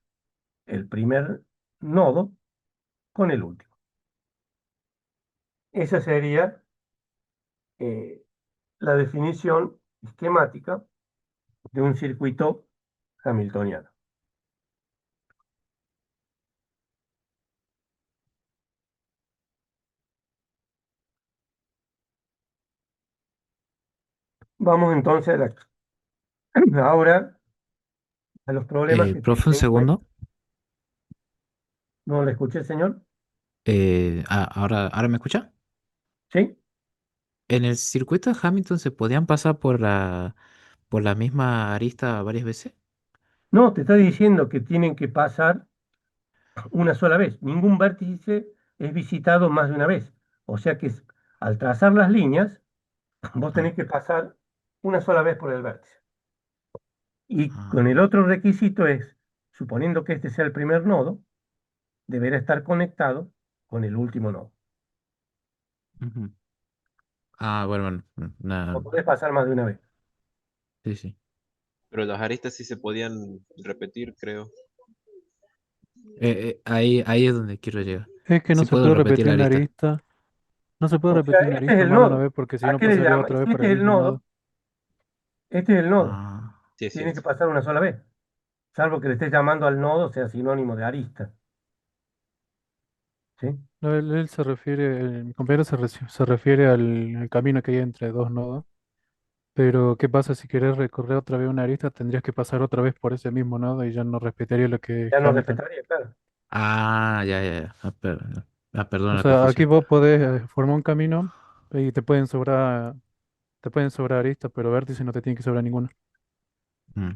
S1: el primer nodo con el último. Esa sería la definición esquemática de un circuito hamiltoniano. Vamos entonces ahora a los problemas que
S8: Profe, un
S1: tienen en cuenta.
S8: segundo.
S1: ¿No le escuché, señor?
S8: ¿Ahora me escucha?
S1: ¿Sí?
S8: ¿En el circuito de Hamilton se podían pasar por la misma arista varias veces?
S1: No, te está diciendo que tienen que pasar una sola vez. Ningún vértice es visitado más de una vez. O sea que al trazar las líneas, vos
S8: Ah,
S1: tenés que pasar una sola vez por el vértice. Y con el
S8: ah,
S1: otro requisito es, suponiendo que este sea el primer nodo, deberá estar conectado con el último nodo.
S8: ujú. Ah, bueno, bueno,
S1: No
S8: nada,
S1: podés pasar más de una vez.
S8: sí, sí.
S9: Pero las aristas sí se podían repetir, creo.
S8: Ahí es donde quiero llegar.
S10: Es que no
S8: Sí
S10: se
S8: puedo
S10: puede
S8: repetir
S10: repetir
S8: la
S10: una
S8: arista.
S10: arista. No se puede
S1: O sea,
S10: repetir una
S1: este es
S10: arista
S1: el
S10: más de una
S1: nodo.
S10: vez porque si
S1: ¿A
S10: no
S1: qué le
S10: pasaría
S1: llama?
S10: otra vez
S1: Si
S10: por
S1: este
S10: el
S1: es el
S10: mismo
S1: nodo,
S10: nodo.
S1: este es el nodo.
S8: Ah,
S9: Sí, es
S1: Tiene que
S9: cierto.
S1: pasar una sola vez. Salvo que le estés llamando al nodo, sea sinónimo de arista. ¿Sí?
S10: No, él se refiere, mi compañero se refiere al camino que hay entre dos nodos. Pero, ¿qué pasa si querés recorrer otra vez una arista? Tendrías que pasar otra vez por ese mismo nodo y ya no respetaría lo que es
S1: Ya no
S10: Hamilton.
S1: respetaría, claro.
S8: ya, ya, ya. Perdón
S10: O
S8: la
S10: sea, aquí
S8: confusión.
S10: vos podés formar un camino y te pueden sobrar aristas, pero vértices no te tiene que sobrar ninguno.
S8: Mm,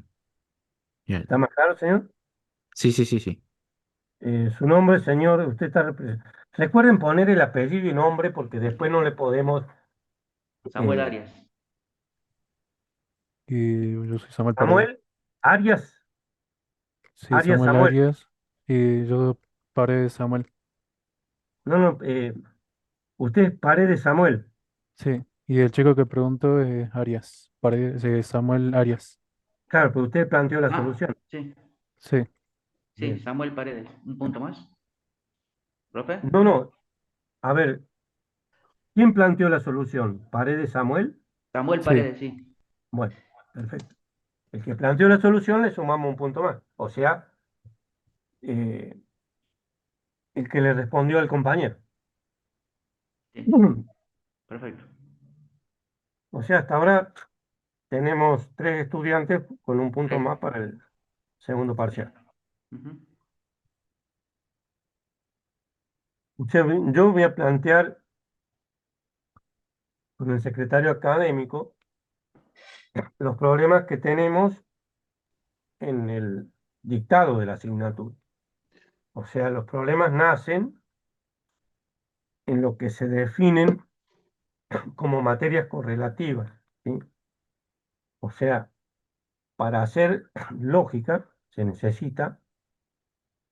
S8: ya.
S1: ¿Está más claro, señor?
S8: Sí, sí, sí, sí.
S1: Su nombre, señor, usted está recuerden poner el apellido y nombre porque después no le podemos.
S5: Samuel
S1: eh,
S5: Arias.
S10: Y yo soy Samuel Paredes.
S1: Samuel Arias,
S10: Sí,
S1: Arias
S10: Samuel
S1: Samuel.
S10: Arias. Y yo Paredes Samuel.
S1: No, no, usted es Paredes Samuel.
S10: Sí. Y el chico que preguntó es Arias. Paredes, Samuel Arias.
S1: Claro, pero usted planteó la
S5: Ah,
S1: solución.
S5: sí,
S10: Sí.
S5: sí,
S1: Bien.
S5: Samuel Paredes. ¿Un punto más? ¿Profe?
S1: No, no. A ver, ¿quién planteó la solución? ¿Paredes Samuel?
S5: Samuel
S10: Sí.
S5: Paredes, sí.
S1: Bueno, perfecto. El que planteó la solución le sumamos un punto más. O sea, eh, el que le respondió al compañero.
S5: Sí, perfecto.
S1: O sea, hasta ahora tenemos 3 estudiantes con un punto
S5: Sí.
S1: más para el segundo parcial.
S5: Ujú.
S1: Yo voy a plantear con el secretario académico los problemas que tenemos en el dictado de la asignatura. O sea, los problemas nacen en lo que se definen como materias correlativas, ¿sí? O sea, para hacer lógica se necesita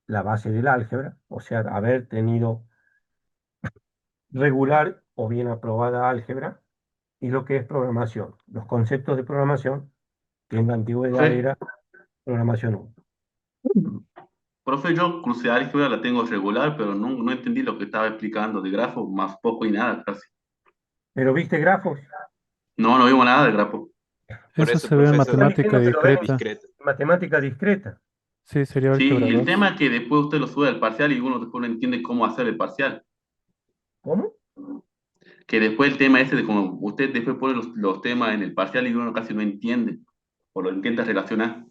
S1: la base del álgebra, o sea, haber tenido regular o bien aprobada álgebra, y lo que es programación, los conceptos de programación, que en la antigüedad
S6: Profe,
S1: era programación 1.
S6: profe, yo crucé álgebra, la tengo regular, pero no entendí lo que estaba explicando de grafo, más poco y nada casi.
S1: Pero viste grafos,
S6: No vimos nada de grafo.
S9: Por
S10: Eso
S9: eso,
S10: se ve en
S9: profesor,
S1: están
S10: matemática
S1: diciendo que lo ven
S10: discreta.
S9: discreto.
S1: en matemática discreta.
S10: Sí, sería
S6: Sí,
S10: álgebra
S6: el
S10: 2.
S6: tema es que después usted lo sube al parcial y uno después no entiende cómo hacer el parcial.
S1: ¿Cómo?
S6: Que después el tema ese de como usted después pone los temas en el parcial y uno casi no entiende, o lo intenta relacionar.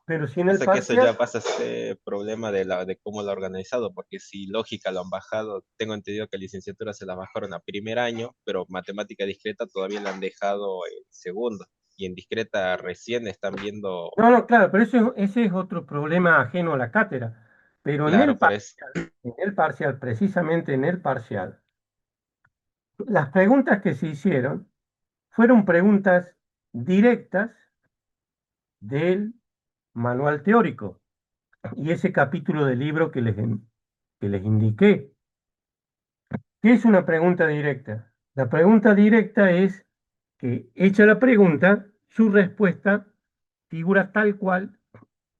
S1: Pero si en el
S9: Pasa que eso
S1: parcial,
S9: ya pasa a ser problema de cómo lo ha organizado, porque si lógica lo han bajado, tengo entendido que licenciatura se la bajaron a primer año, pero matemática discreta todavía la han dejado en segundo, y en discreta recién están viendo,
S1: no, no, claro, pero ese es otro problema ajeno a la cátedra. Pero
S9: claro, por eso.
S1: en el parcial, precisamente en el parcial, las preguntas que se hicieron fueron preguntas directas del manual teórico y ese capítulo del libro que les indiqué. ¿Qué es una pregunta directa? La pregunta directa es que, hecha la pregunta, su respuesta figura tal cual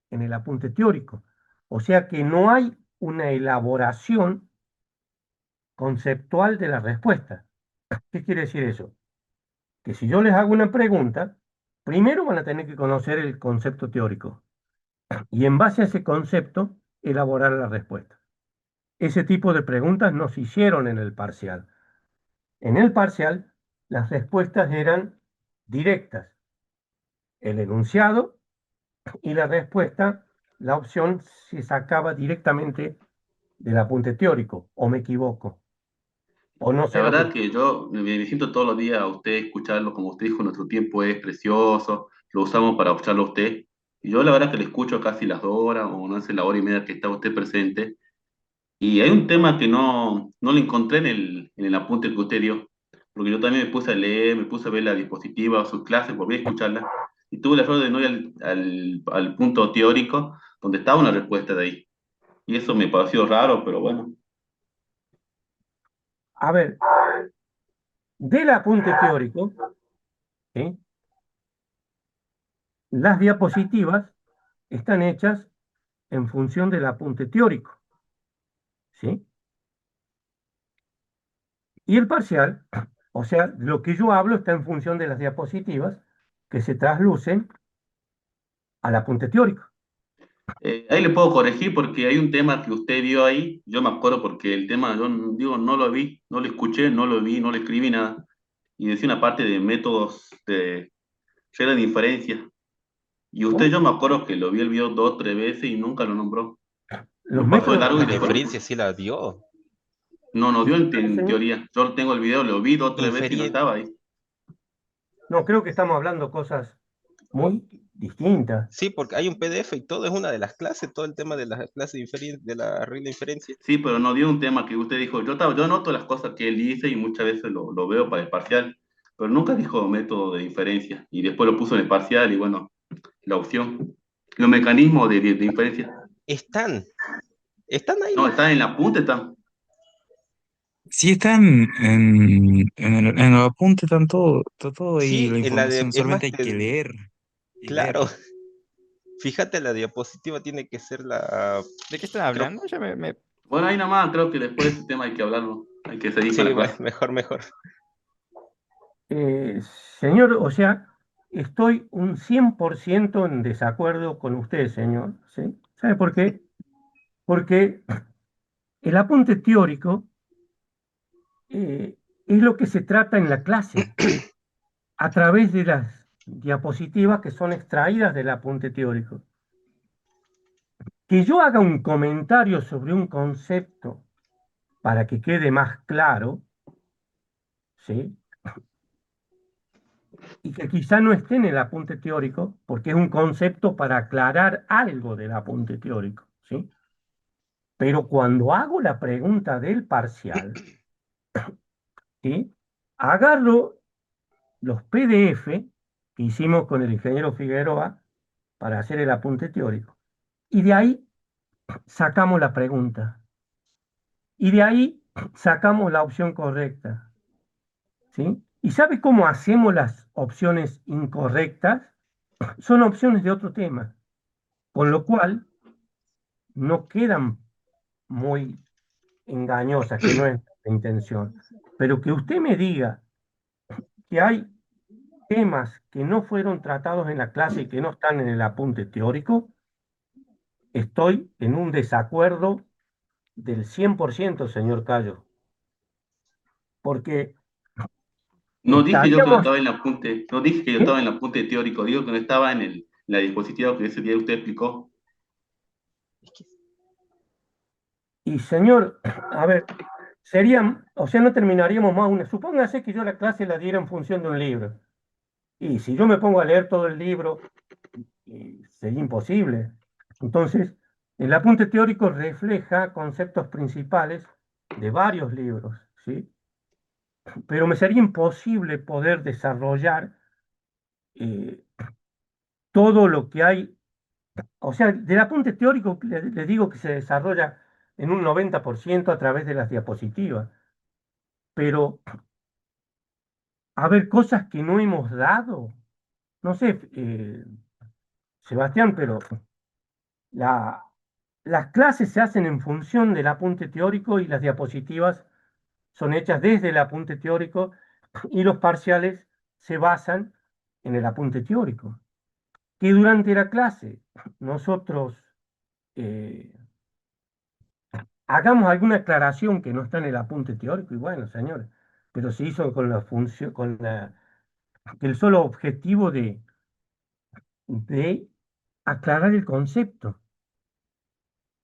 S1: en el apunte teórico. O sea que no hay una elaboración conceptual de la respuesta. ¿Qué quiere decir eso? Que si yo les hago una pregunta, Primero van a tener que conocer el concepto teórico y en base a ese concepto elaborar la respuesta. Ese tipo de preguntas no se hicieron en el parcial. En el parcial, las respuestas eran directas. El enunciado y la respuesta, la opción se sacaba directamente del apunte teórico, o me equivoco, o no
S6: La
S1: sé lo
S6: verdad
S1: que...
S6: que yo me siento todos los días a usted escucharlo, como usted dijo, nuestro tiempo es precioso, lo usamos para escucharlo a usted. Y yo la verdad que le escucho casi las 2 horas, o no sé, la hora y media que está usted presente. Y hay un tema que no lo encontré en el apunte que usted dio, porque yo también me puse a leer, me puse a ver la diapositiva, sus clases, volví a escucharla, y tuve el error de no ir al punto teórico donde estaba una respuesta de ahí. Y eso me pareció raro, pero bueno.
S1: A ver, del apunte teórico, ¿sí? Las diapositivas están hechas en función del apunte teórico, ¿sí? Y el parcial, o sea, lo que yo hablo está en función de las diapositivas que se traslucen al apunte teórico.
S6: Ahí le puedo corregir porque hay un tema que usted vio ahí, yo me acuerdo porque el tema, yo digo, no lo vi, no lo escuché, no lo vi, no le escribí nada, y decía una parte de métodos de regla de inferencia. Y usted,
S1: ¿Cómo?
S6: yo me acuerdo que lo vi el video 2 o 3 veces y nunca lo nombró.
S1: Los
S6: Lo pasó de
S1: métodos
S6: largo y
S9: La
S6: después lo
S9: inferencia
S6: puso.
S9: sí la dio.
S6: No, no dio en
S1: señor.
S6: teoría. Yo tengo el video, lo vi 2 o 3 veces y no
S9: Inferir,
S6: estaba ahí.
S1: No, creo que estamos hablando cosas muy distintas.
S9: sí, porque hay un PDF y todo es una de las clases, todo el tema de la clase de la regla de inferencia.
S6: Sí, pero no dio un tema que usted dijo. Yo anoto las cosas que él dice y muchas veces lo veo para el parcial, pero nunca dijo método de inferencia. Y después lo puso en el parcial y bueno, la opción. Los mecanismos de inferencia.
S9: Están, están ahí
S6: No,
S9: los.
S6: está en la punta, está.
S11: Sí, están en los apuntes, están todo, está todo ahí,
S9: Sí,
S11: la
S9: en la de,
S11: información,
S9: es más,
S11: solamente hay que leer y
S9: claro,
S11: leer.
S9: fíjate, la diapositiva tiene que ser la,
S12: ¿De qué están
S9: creo,
S12: hablando? Ya me...
S6: Bueno, ahí nada más, creo que después de ese tema hay que hablarlo. Hay que seguir con
S9: sí,
S6: la clase.
S9: mejor, mejor.
S1: Eh, señor, o sea, estoy un 100% en desacuerdo con usted, señor, ¿sí? ¿Sabe por qué? Porque el apunte teórico es lo que se trata en la clase, a través de las diapositivas que son extraídas del apunte teórico. Que yo haga un comentario sobre un concepto para que quede más claro, ¿sí? Y que quizá no esté en el apunte teórico, porque es un concepto para aclarar algo del apunte teórico, ¿sí? Pero cuando hago la pregunta del parcial, ¿sí? Agarro los PDF que hicimos con el ingeniero Figueroa para hacer el apunte teórico, y de ahí sacamos la pregunta, y de ahí sacamos la opción correcta, ¿sí? ¿Y sabe cómo hacemos las opciones incorrectas? Son opciones de otro tema, con lo cual no quedan muy engañosas, que no es la intención. Pero que usted me diga que hay temas que no fueron tratados en la clase y que no están en el apunte teórico, estoy en un desacuerdo del 100%, señor Cayo, porque
S6: No dije yo que no
S1: estaríamos...
S6: estaba en el apunte, no dije que yo
S1: ¿eh?
S6: estaba en el apunte teórico, digo que no estaba en la diapositiva que ese día usted explicó.
S1: Y señor, a ver, sería, o sea, no terminaríamos más una... Supóngase que yo la clase la diera en función de un libro. Y si yo me pongo a leer todo el libro, sería imposible. Entonces, el apunte teórico refleja conceptos principales de varios libros, ¿sí? Pero me sería imposible poder desarrollar eh, todo lo que hay. O sea, del apunte teórico le digo que se desarrolla en un 90% a través de las diapositivas. Pero, a ver, cosas que no hemos dado. No sé, Sebastián, pero la, las clases se hacen en función del apunte teórico y las diapositivas son hechas desde el apunte teórico y los parciales se basan en el apunte teórico. Que durante la clase nosotros hagamos alguna aclaración que no está en el apunte teórico, y bueno, señores, pero se hizo con la función, el solo objetivo de aclarar el concepto.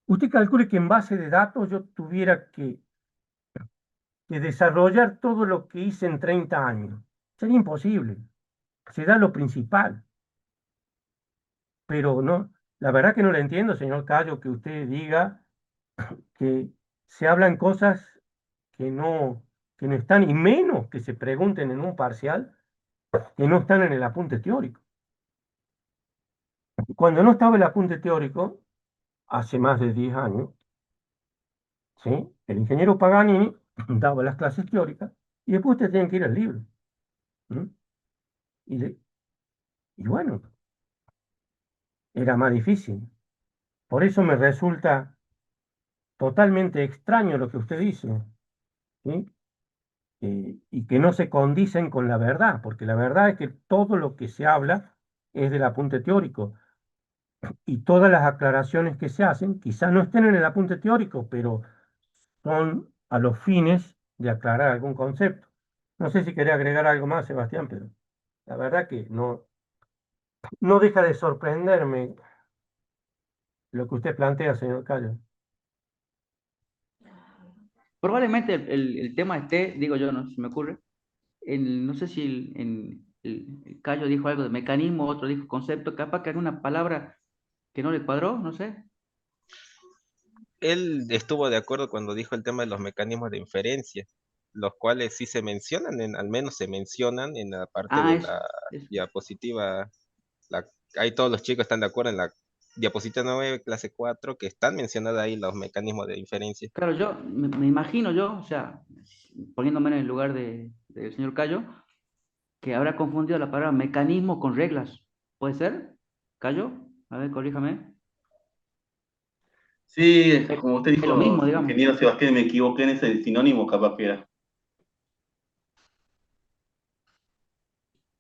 S1: Usted calcule que en base de datos yo tuviera que desarrollar todo lo que hice en 30 años. Sería imposible. Será lo principal. Pero no, la verdad que no le entiendo, señor Cayo, que usted diga que se hablan cosas que que no están, y menos que se pregunten en un parcial, que no están en el apunte teórico. Cuando no estaba el apunte teórico, hace más de 10 años, ¿sí? El ingeniero Paganini daba las clases teóricas y después ustedes tienen que ir al libro. ¿M? Y, le- y bueno, era más difícil. Por eso me resulta totalmente extraño lo que usted dice, ¿sí? Y que no se condicen con la verdad, porque la verdad es que todo lo que se habla es del apunte teórico y todas las aclaraciones que se hacen quizás no estén en el apunte teórico, pero son a los fines de aclarar algún concepto. No sé si quería agregar algo más, Sebastián, pero la verdad que no deja de sorprenderme lo que usted plantea, señor Cayo.
S5: Probablemente el tema esté, digo yo, no se me ocurre, no sé si el Cayo dijo algo de mecanismo, otro dijo concepto, capaz que alguna palabra que no le cuadró, no sé.
S9: Él estuvo de acuerdo cuando dijo el tema de los mecanismos de inferencia, los cuales sí se mencionan, al menos se mencionan en la parte
S5: Ah,
S9: de
S5: eso,
S9: la
S5: eso.
S9: diapositiva. Ahí todos los chicos están de acuerdo en la diapositiva 9, clase 4, que están mencionados ahí los mecanismos de inferencia.
S5: Claro, yo me imagino yo, o sea, poniéndome en el lugar del señor Cayo, que habrá confundido la palabra mecanismo con reglas. ¿Puede ser? ¿Cayo? A ver, corríjame.
S6: Sí, como usted
S5: Es lo
S6: dijo,
S5: mismo, digamos,
S6: ingeniero Sebastián, me equivoqué en ese sinónimo, capaz que era.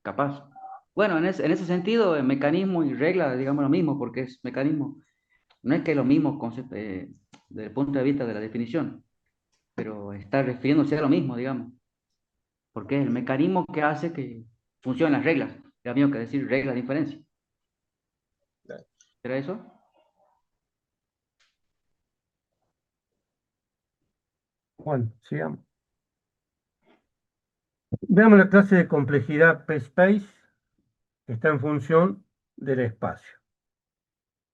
S5: capaz. Bueno, en ese sentido, mecanismo y regla, digamos lo mismo, porque es mecanismo. No es que es lo mismo desde el punto de vista de la definición, pero está refiriéndose a lo mismo, digamos, porque es el mecanismo que hace que funcionen las reglas. Era mío que decir regla de inferencia. ¿Era eso?
S1: Bueno, sigamos. Veamos la clase de complejidad P-Space, que está en función del espacio.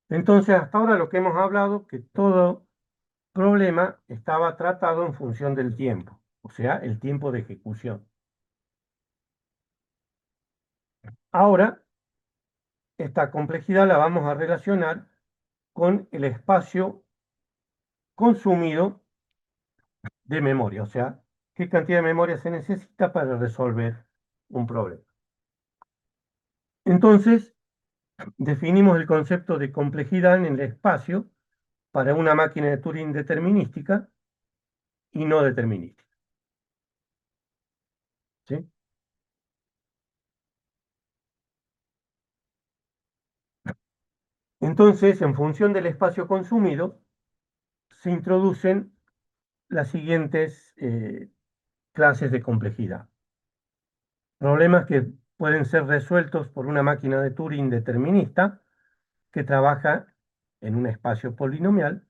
S1: Entonces, hasta ahora lo que hemos hablado, que todo problema estaba tratado en función del tiempo, o sea, el tiempo de ejecución. Ahora, esta complejidad la vamos a relacionar con el espacio consumido de memoria, o sea, qué cantidad de memoria se necesita para resolver un problema. Entonces, definimos el concepto de complejidad en el espacio para una máquina de Turing determinística y no determinística. ¿Sí? Entonces, en función del espacio consumido, se introducen las siguientes clases de complejidad. Problemas que pueden ser resueltos por una máquina de Turing determinista que trabaja en un espacio polinomial,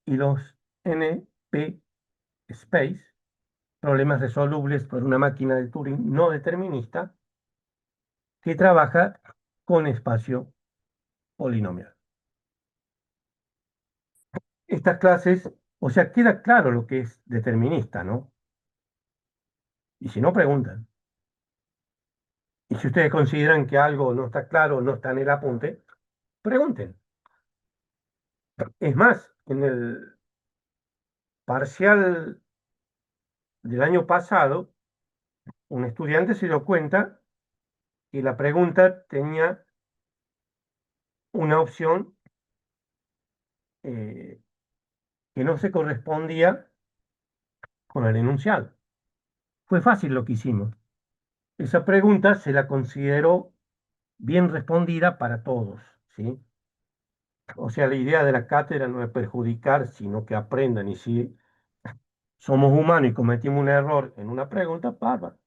S1: y los NP space, problemas resolubles por una máquina de Turing no determinista que trabaja con espacio polinomial. Estas clases, o sea, queda claro lo que es determinista, ¿no? Y si no, preguntan. Y si ustedes consideran que algo no está claro, no está en el apunte, pregunten. Es más, en el parcial del año pasado, un estudiante se dio cuenta que la pregunta tenía una opción eh, que no se correspondía con el enunciado. Fue fácil lo que hicimos. Esa pregunta se la consideró bien respondida para todos, ¿sí? O sea, la idea de la cátedra no es perjudicar, sino que aprendan. Y si somos humanos y cometimos un error en una pregunta, bárbaro.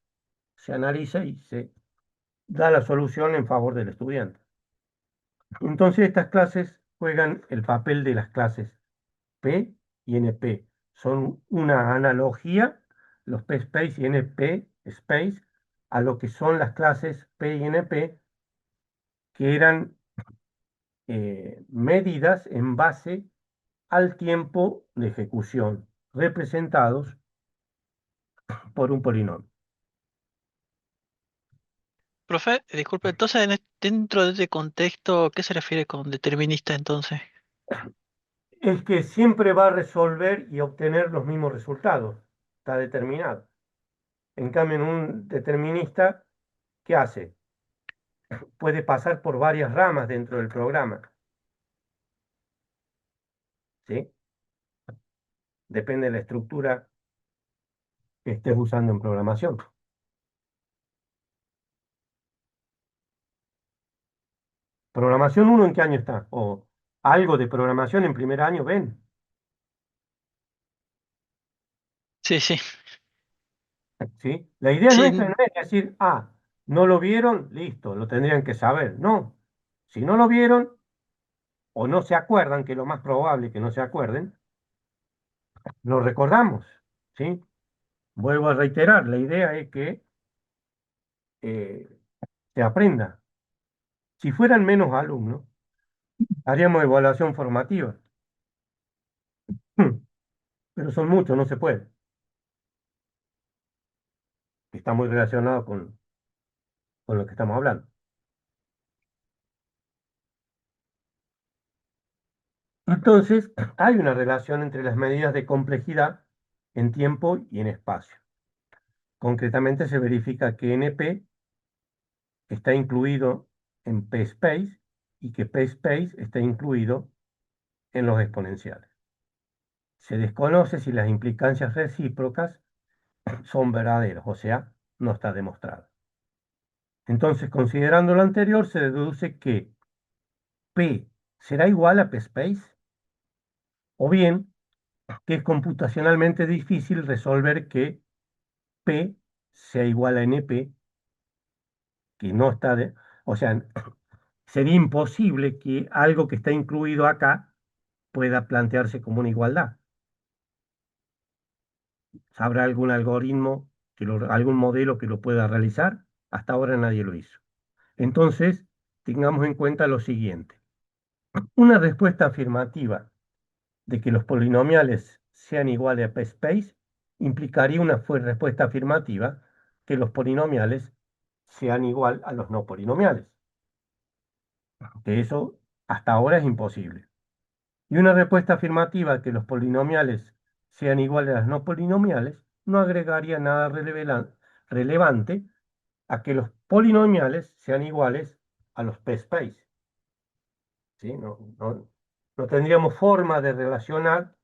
S1: Se analiza y se da la solución en favor del estudiante. Entonces, estas clases juegan el papel de las clases P y NP. Son una analogía, los P-Space y NP-Space, a lo que son las clases P y NP, que eran medidas en base al tiempo de ejecución, representados por un polinomio.
S7: Profe, disculpe, entonces dentro de ese contexto, ¿qué se refiere con determinista entonces?
S1: El que siempre va a resolver y obtener los mismos resultados, está determinado. En cambio, en un determinista, ¿qué hace? Puede pasar por varias ramas dentro del programa, ¿sí? Depende de la estructura que estés usando en programación. ¿Programación 1 en qué año está? O algo de programación en primer año, ven,
S7: Sí, sí.
S1: ¿sí? La idea nuestra
S7: Sí,
S1: no es decir, no lo vieron, listo, lo tendrían que saber. No, si no lo vieron o no se acuerdan, que es lo más probable que no se acuerden, lo recordamos, ¿sí? Vuelvo a reiterar, la idea es que eh, se aprenda. Si fueran menos alumnos, haríamos evaluación formativa. Pero son muchos, no se puede. Está muy relacionado con lo que estamos hablando. Entonces, hay una relación entre las medidas de complejidad en tiempo y en espacio. Concretamente se verifica que NP está incluido en P-Space y que P-Space está incluido en los exponenciales. Se desconoce si las implicancias recíprocas son verdaderas, o sea, no está demostrado. Entonces, considerando lo anterior, se deduce que P será igual a P-Space, o bien que es computacionalmente difícil resolver que P sea igual a NP, que no está o sea, sería imposible que algo que está incluido acá pueda plantearse como una igualdad. ¿Habrá algún algoritmo, algún modelo que lo pueda realizar? Hasta ahora nadie lo hizo. Entonces, tengamos en cuenta lo siguiente. Una respuesta afirmativa de que los polinomiales sean iguales a P-Space implicaría una respuesta afirmativa que los polinomiales sean igual a los no polinomiales. Que eso hasta ahora es imposible. Y una respuesta afirmativa que los polinomiales sean iguales a los no polinomiales no agregaría nada relevante a que los polinomiales sean iguales a los P-Space. ¿Sí? No tendríamos forma de relacionar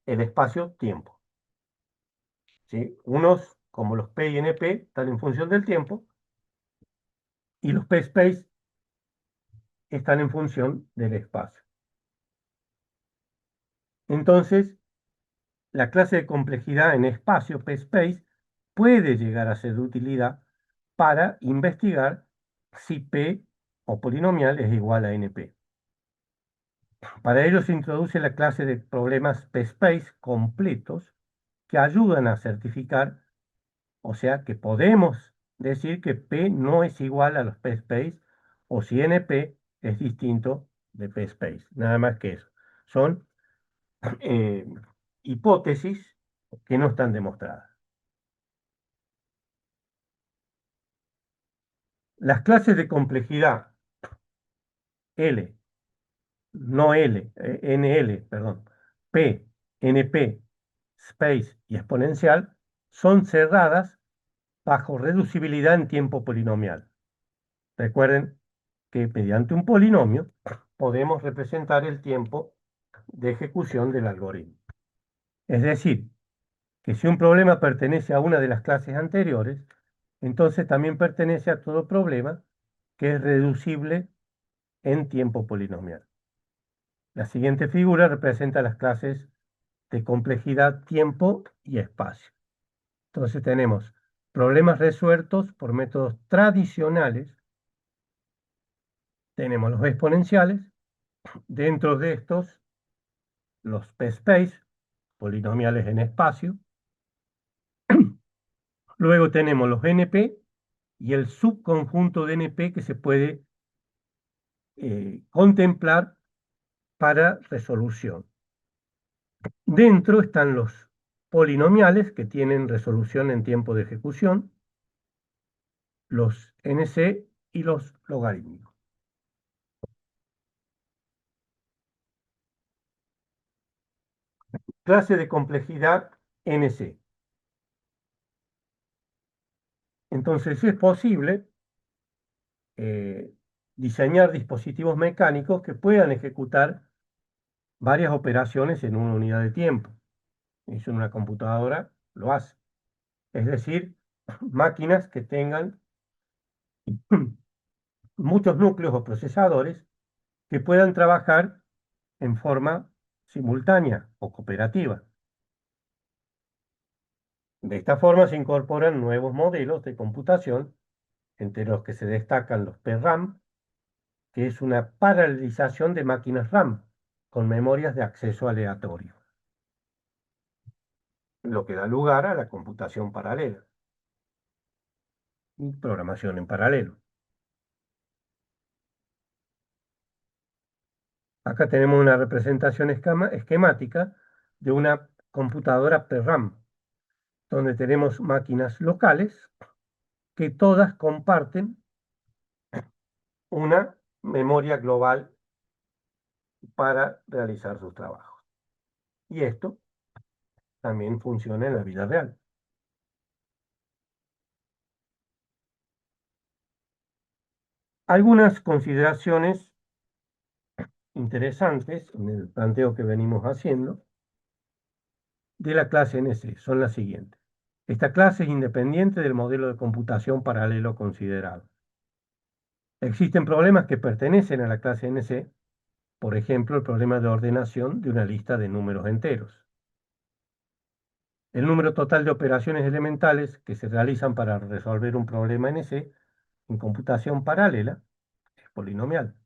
S1: el espacio-tiempo. ¿Sí? Unos, como los P y NP, están en función del tiempo, y los P-Space están en función del espacio. Entonces, la clase de complejidad en espacio P-Space puede llegar a ser de utilidad para investigar si P o polinomial es igual a NP. Para ello se introduce la clase de problemas P-Space completos que ayudan a certificar, o sea que podemos decir que P no es igual a los P-Space o si NP es distinto de P-Space. Nada más que eso. Son eh, hipótesis que no están demostradas. Las clases de complejidad L, no L, NL, perdón, P, NP, space y exponencial son cerradas bajo reducibilidad en tiempo polinomial. Recuerden que mediante un polinomio podemos representar el tiempo de ejecución del algoritmo. Es decir, que si un problema pertenece a una de las clases anteriores, entonces también pertenece a todo problema que es reducible en tiempo polinomial. La siguiente figura representa las clases de complejidad, tiempo y espacio. Entonces tenemos problemas resueltos por métodos tradicionales, tenemos los exponenciales, dentro de estos los p-space, polinomiales en espacio, luego tenemos los NP y el subconjunto de NP que se puede contemplar para resolución. Dentro están los polinomiales que tienen resolución en tiempo de ejecución, los NC y los logarítmicos. Clase de complejidad NC. Entonces es posible diseñar dispositivos mecánicos que puedan ejecutar varias operaciones en una unidad de tiempo. Eso en una computadora lo hace. Es decir, máquinas que tengan muchos núcleos o procesadores que puedan trabajar en forma simultánea o cooperativa. De esta forma se incorporan nuevos modelos de computación, entre los que se destacan los PRAM, que es una paralelización de máquinas RAM con memorias de acceso aleatorio, lo que da lugar a la computación paralela y programación en paralelo. Acá tenemos una representación esquemática de una computadora PRAM, donde tenemos máquinas locales que todas comparten una memoria global para realizar sus trabajos. Y esto también funciona en la vida real. Algunas consideraciones interesantes en el planteo que venimos haciendo de la clase NC son las siguientes. Esta clase es independiente del modelo de computación paralelo considerado. Existen problemas que pertenecen a la clase NC, por ejemplo, el problema de ordenación de una lista de números enteros. El número total de operaciones elementales que se realizan para resolver un problema NC en computación paralela es polinomial.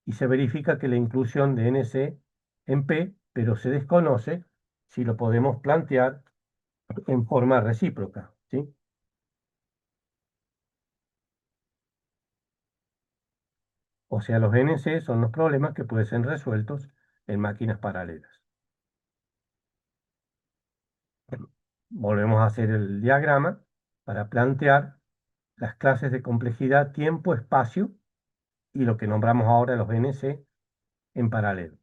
S1: Y se verifica que la inclusión de NC en P, pero se desconoce si lo podemos plantear en forma recíproca, ¿sí? O sea, los NC son los problemas que pueden ser resueltos en máquinas paralelas. Volvemos a hacer el diagrama para plantear las clases de complejidad tiempo, espacio y lo que nombramos ahora los NC en paralelo.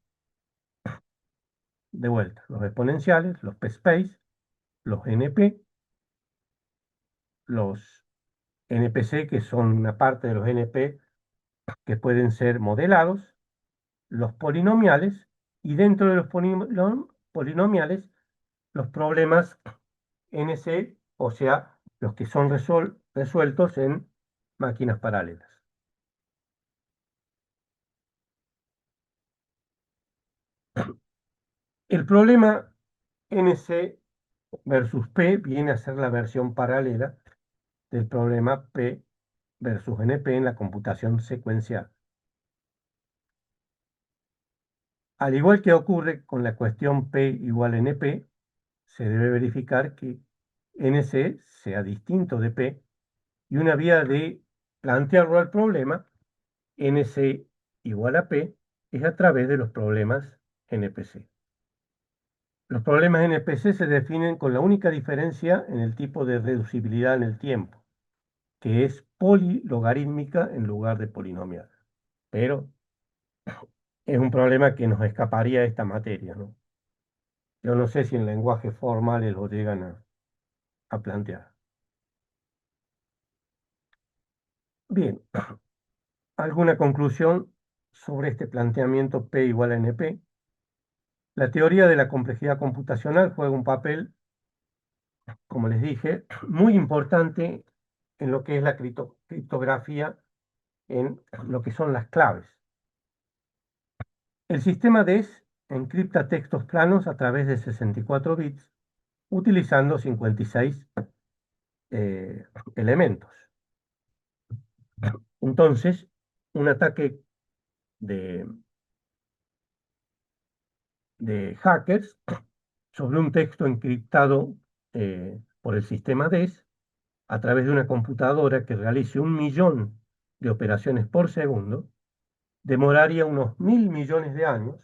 S1: De vuelta, los exponenciales, los p-space, los NP, los NPC, que son una parte de los NP que pueden ser modelados, los polinomiales, y dentro de los polinomiales, los problemas NC, o sea, los que son resueltos en máquinas paralelas. El problema NC versus P viene a ser la versión paralela del problema P versus NP en la computación secuencial. Al igual que ocurre con la cuestión P igual a NP, se debe verificar que NC sea distinto de P, y una vía de plantearlo al problema, NC igual a P, es a través de los problemas NPC. Los problemas NPC se definen con la única diferencia en el tipo de reducibilidad en el tiempo, que es polilogarítmica en lugar de polinomial. Pero es un problema que nos escaparía de esta materia, ¿no? Yo no sé si en lenguajes formales lo llegan a plantear. Bien, ¿alguna conclusión sobre este planteamiento P igual a NP? La teoría de la complejidad computacional juega un papel, como les dije, muy importante en lo que es la criptografía, en lo que son las claves. El sistema DES encripta textos planos a través de 64 bits utilizando 56 elementos. Entonces, un ataque de, de hackers sobre un texto encriptado por el sistema DES a través de una computadora que realice 1 millón de operaciones por segundo, demoraría unos 1000 millones de años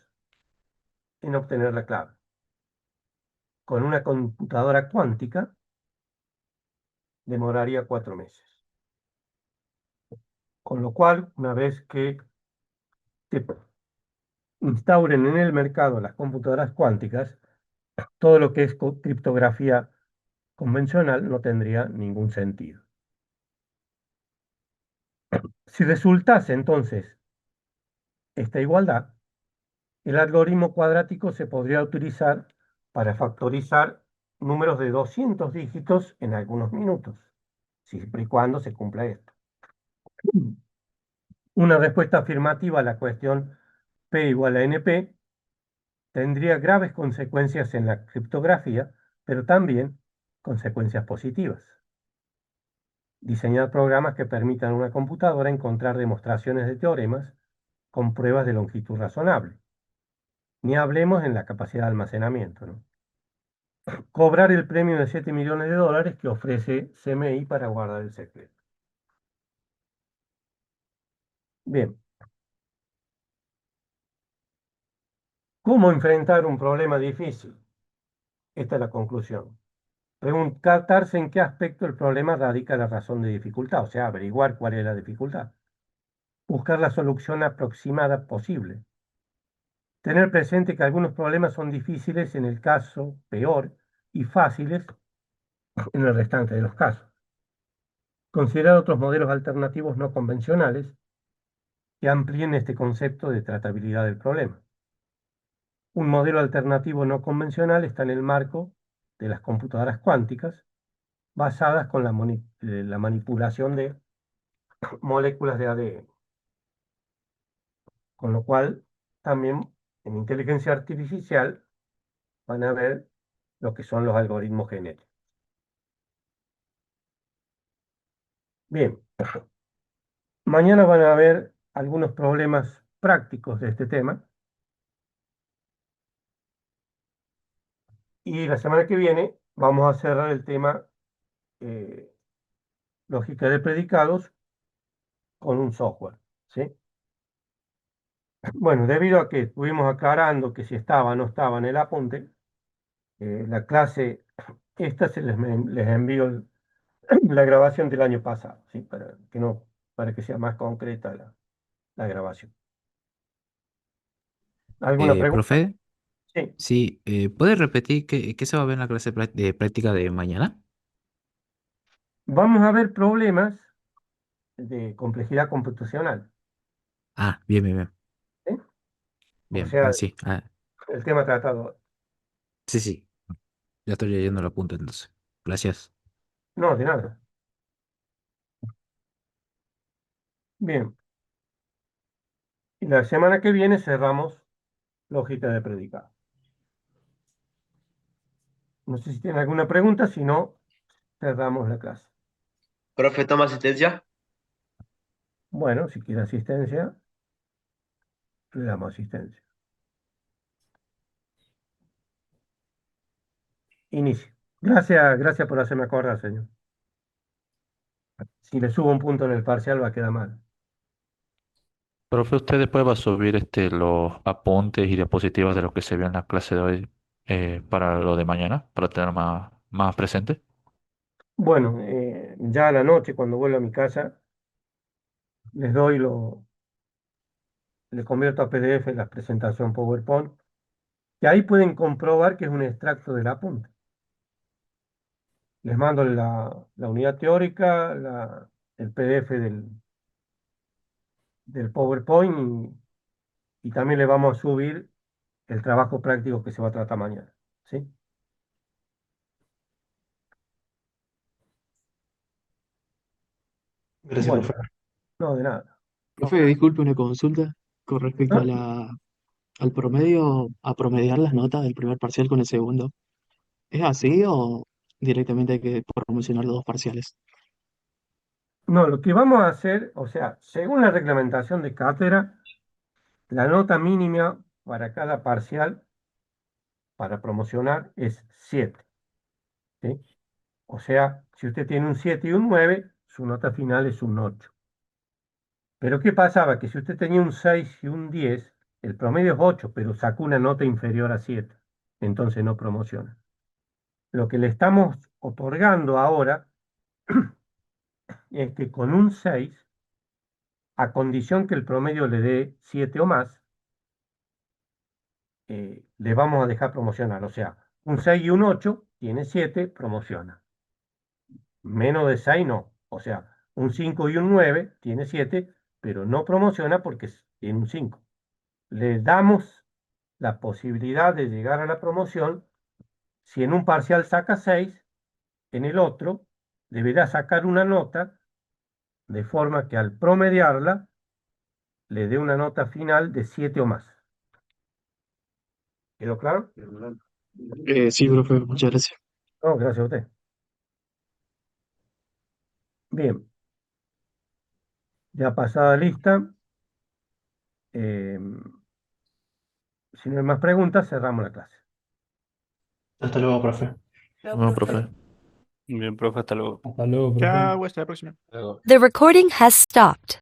S1: en obtener la clave. Con una computadora cuántica demoraría 4 meses. Con lo cual, una vez que se instauren en el mercado las computadoras cuánticas, todo lo que es criptografía convencional no tendría ningún sentido. Si resultase entonces esta igualdad, el algoritmo cuadrático se podría utilizar para factorizar números de 200 dígitos en algunos minutos, siempre y cuando se cumpla esto. Una respuesta afirmativa a la cuestión P igual a NP tendría graves consecuencias en la criptografía, pero también consecuencias positivas. Diseñar programas que permitan a una computadora encontrar demostraciones de teoremas con pruebas de longitud razonable. Ni hablemos en la capacidad de almacenamiento, ¿no? Cobrar el premio de 7 millones de dólares que ofrece CMI para guardar el secreto. Bien. ¿Cómo enfrentar un problema difícil? Esta es la conclusión. Preguntarse en qué aspecto el problema radica la razón de dificultad, o sea, averiguar cuál es la dificultad. Buscar la solución aproximada posible. Tener presente que algunos problemas son difíciles en el caso peor y fáciles en el restante de los casos. Considerar otros modelos alternativos no convencionales que amplíen este concepto de tratabilidad del problema. Un modelo alternativo no convencional está en el marco de las computadoras cuánticas basadas con la manipulación de moléculas de ADN. Con lo cual, también en inteligencia artificial van a ver lo que son los algoritmos genéticos. Bien, mañana van a ver algunos problemas prácticos de este tema. Y la semana que viene vamos a cerrar el tema lógica de predicados con un software, ¿sí? Bueno, debido a que estuvimos aclarando que si estaba o no estaba en el apunte, la clase, esta les envío la grabación del año pasado, ¿sí? Para que sea más concreta la grabación. ¿Alguna pregunta?
S8: Profe,
S1: Sí.
S8: sí, ¿puede repetir qué se va a ver en la clase de práctica de mañana?
S1: Vamos a ver problemas de complejidad computacional,
S8: Ah, bien, bien, bien.
S1: ¿sí? O
S8: Bien,
S1: sea,
S8: sí.
S1: el tema tratado.
S8: Sí, sí. Ya estoy leyendo la punta entonces. Gracias.
S1: No, de nada. Bien. Y la semana que viene cerramos lógica de predicado. No sé si tienen alguna pregunta, si no, cerramos la clase.
S12: Profe, toma asistencia.
S1: Bueno, si quiere asistencia, le damos asistencia. Inicio. Gracias por hacerme acordar, señor. Si le subo un punto en el parcial va a quedar mal.
S13: Profe, usted después va a subir los apuntes y diapositivas de lo que se vio en la clase de hoy para lo de mañana, para tener más presente.
S1: Bueno, ya a la noche, cuando vuelvo a mi casa, les doy le convierto a PDF la presentación PowerPoint, y ahí pueden comprobar que es un extracto del apunte. Les mando la unidad teórica, el PDF del PowerPoint y también le vamos a subir el trabajo práctico que se va a tratar mañana, ¿sí?
S4: Gracias,
S1: Bueno,
S4: profe.
S1: no, de nada.
S14: Profe, disculpe una consulta con respecto a
S1: ¿No?
S14: al promedio, a promediar las notas del primer parcial con el segundo. ¿Es así o directamente hay que promocionar los dos parciales?
S1: No, lo que vamos a hacer, o sea, según la reglamentación de cátedra, la nota mínima para cada parcial para promocionar es 7. ¿Sí? O sea, si usted tiene un 7 y un 9, su nota final es un 8. Pero ¿qué pasaba? Que si usted tenía un 6 y un 10, el promedio es 8, pero sacó una nota inferior a 7. Entonces no promociona. Lo que le estamos otorgando ahora es que con un 6, a condición que el promedio le dé 7 o más, le vamos a dejar promocionar. O sea, un 6 y un 8 tiene 7, promociona. Menos de 6 no. O sea, un 5 y un 9 tiene 7, pero no promociona porque tiene un 5. Le damos la posibilidad de llegar a la promoción si en un parcial saca 6, en el otro deberá sacar una nota de forma que al promediarla le dé una nota final de 7 o más. ¿Quedó claro?
S14: Sí, profe, muchas gracias.
S1: No, gracias a usted. Bien, ya pasada lista, si no hay más preguntas, cerramos la clase.
S4: Hasta luego, profe.
S13: Bueno, profe.
S15: Bien, profe, hasta luego.
S10: Hasta luego, profe.
S16: Chao, hasta la próxima.
S2: The recording has stopped.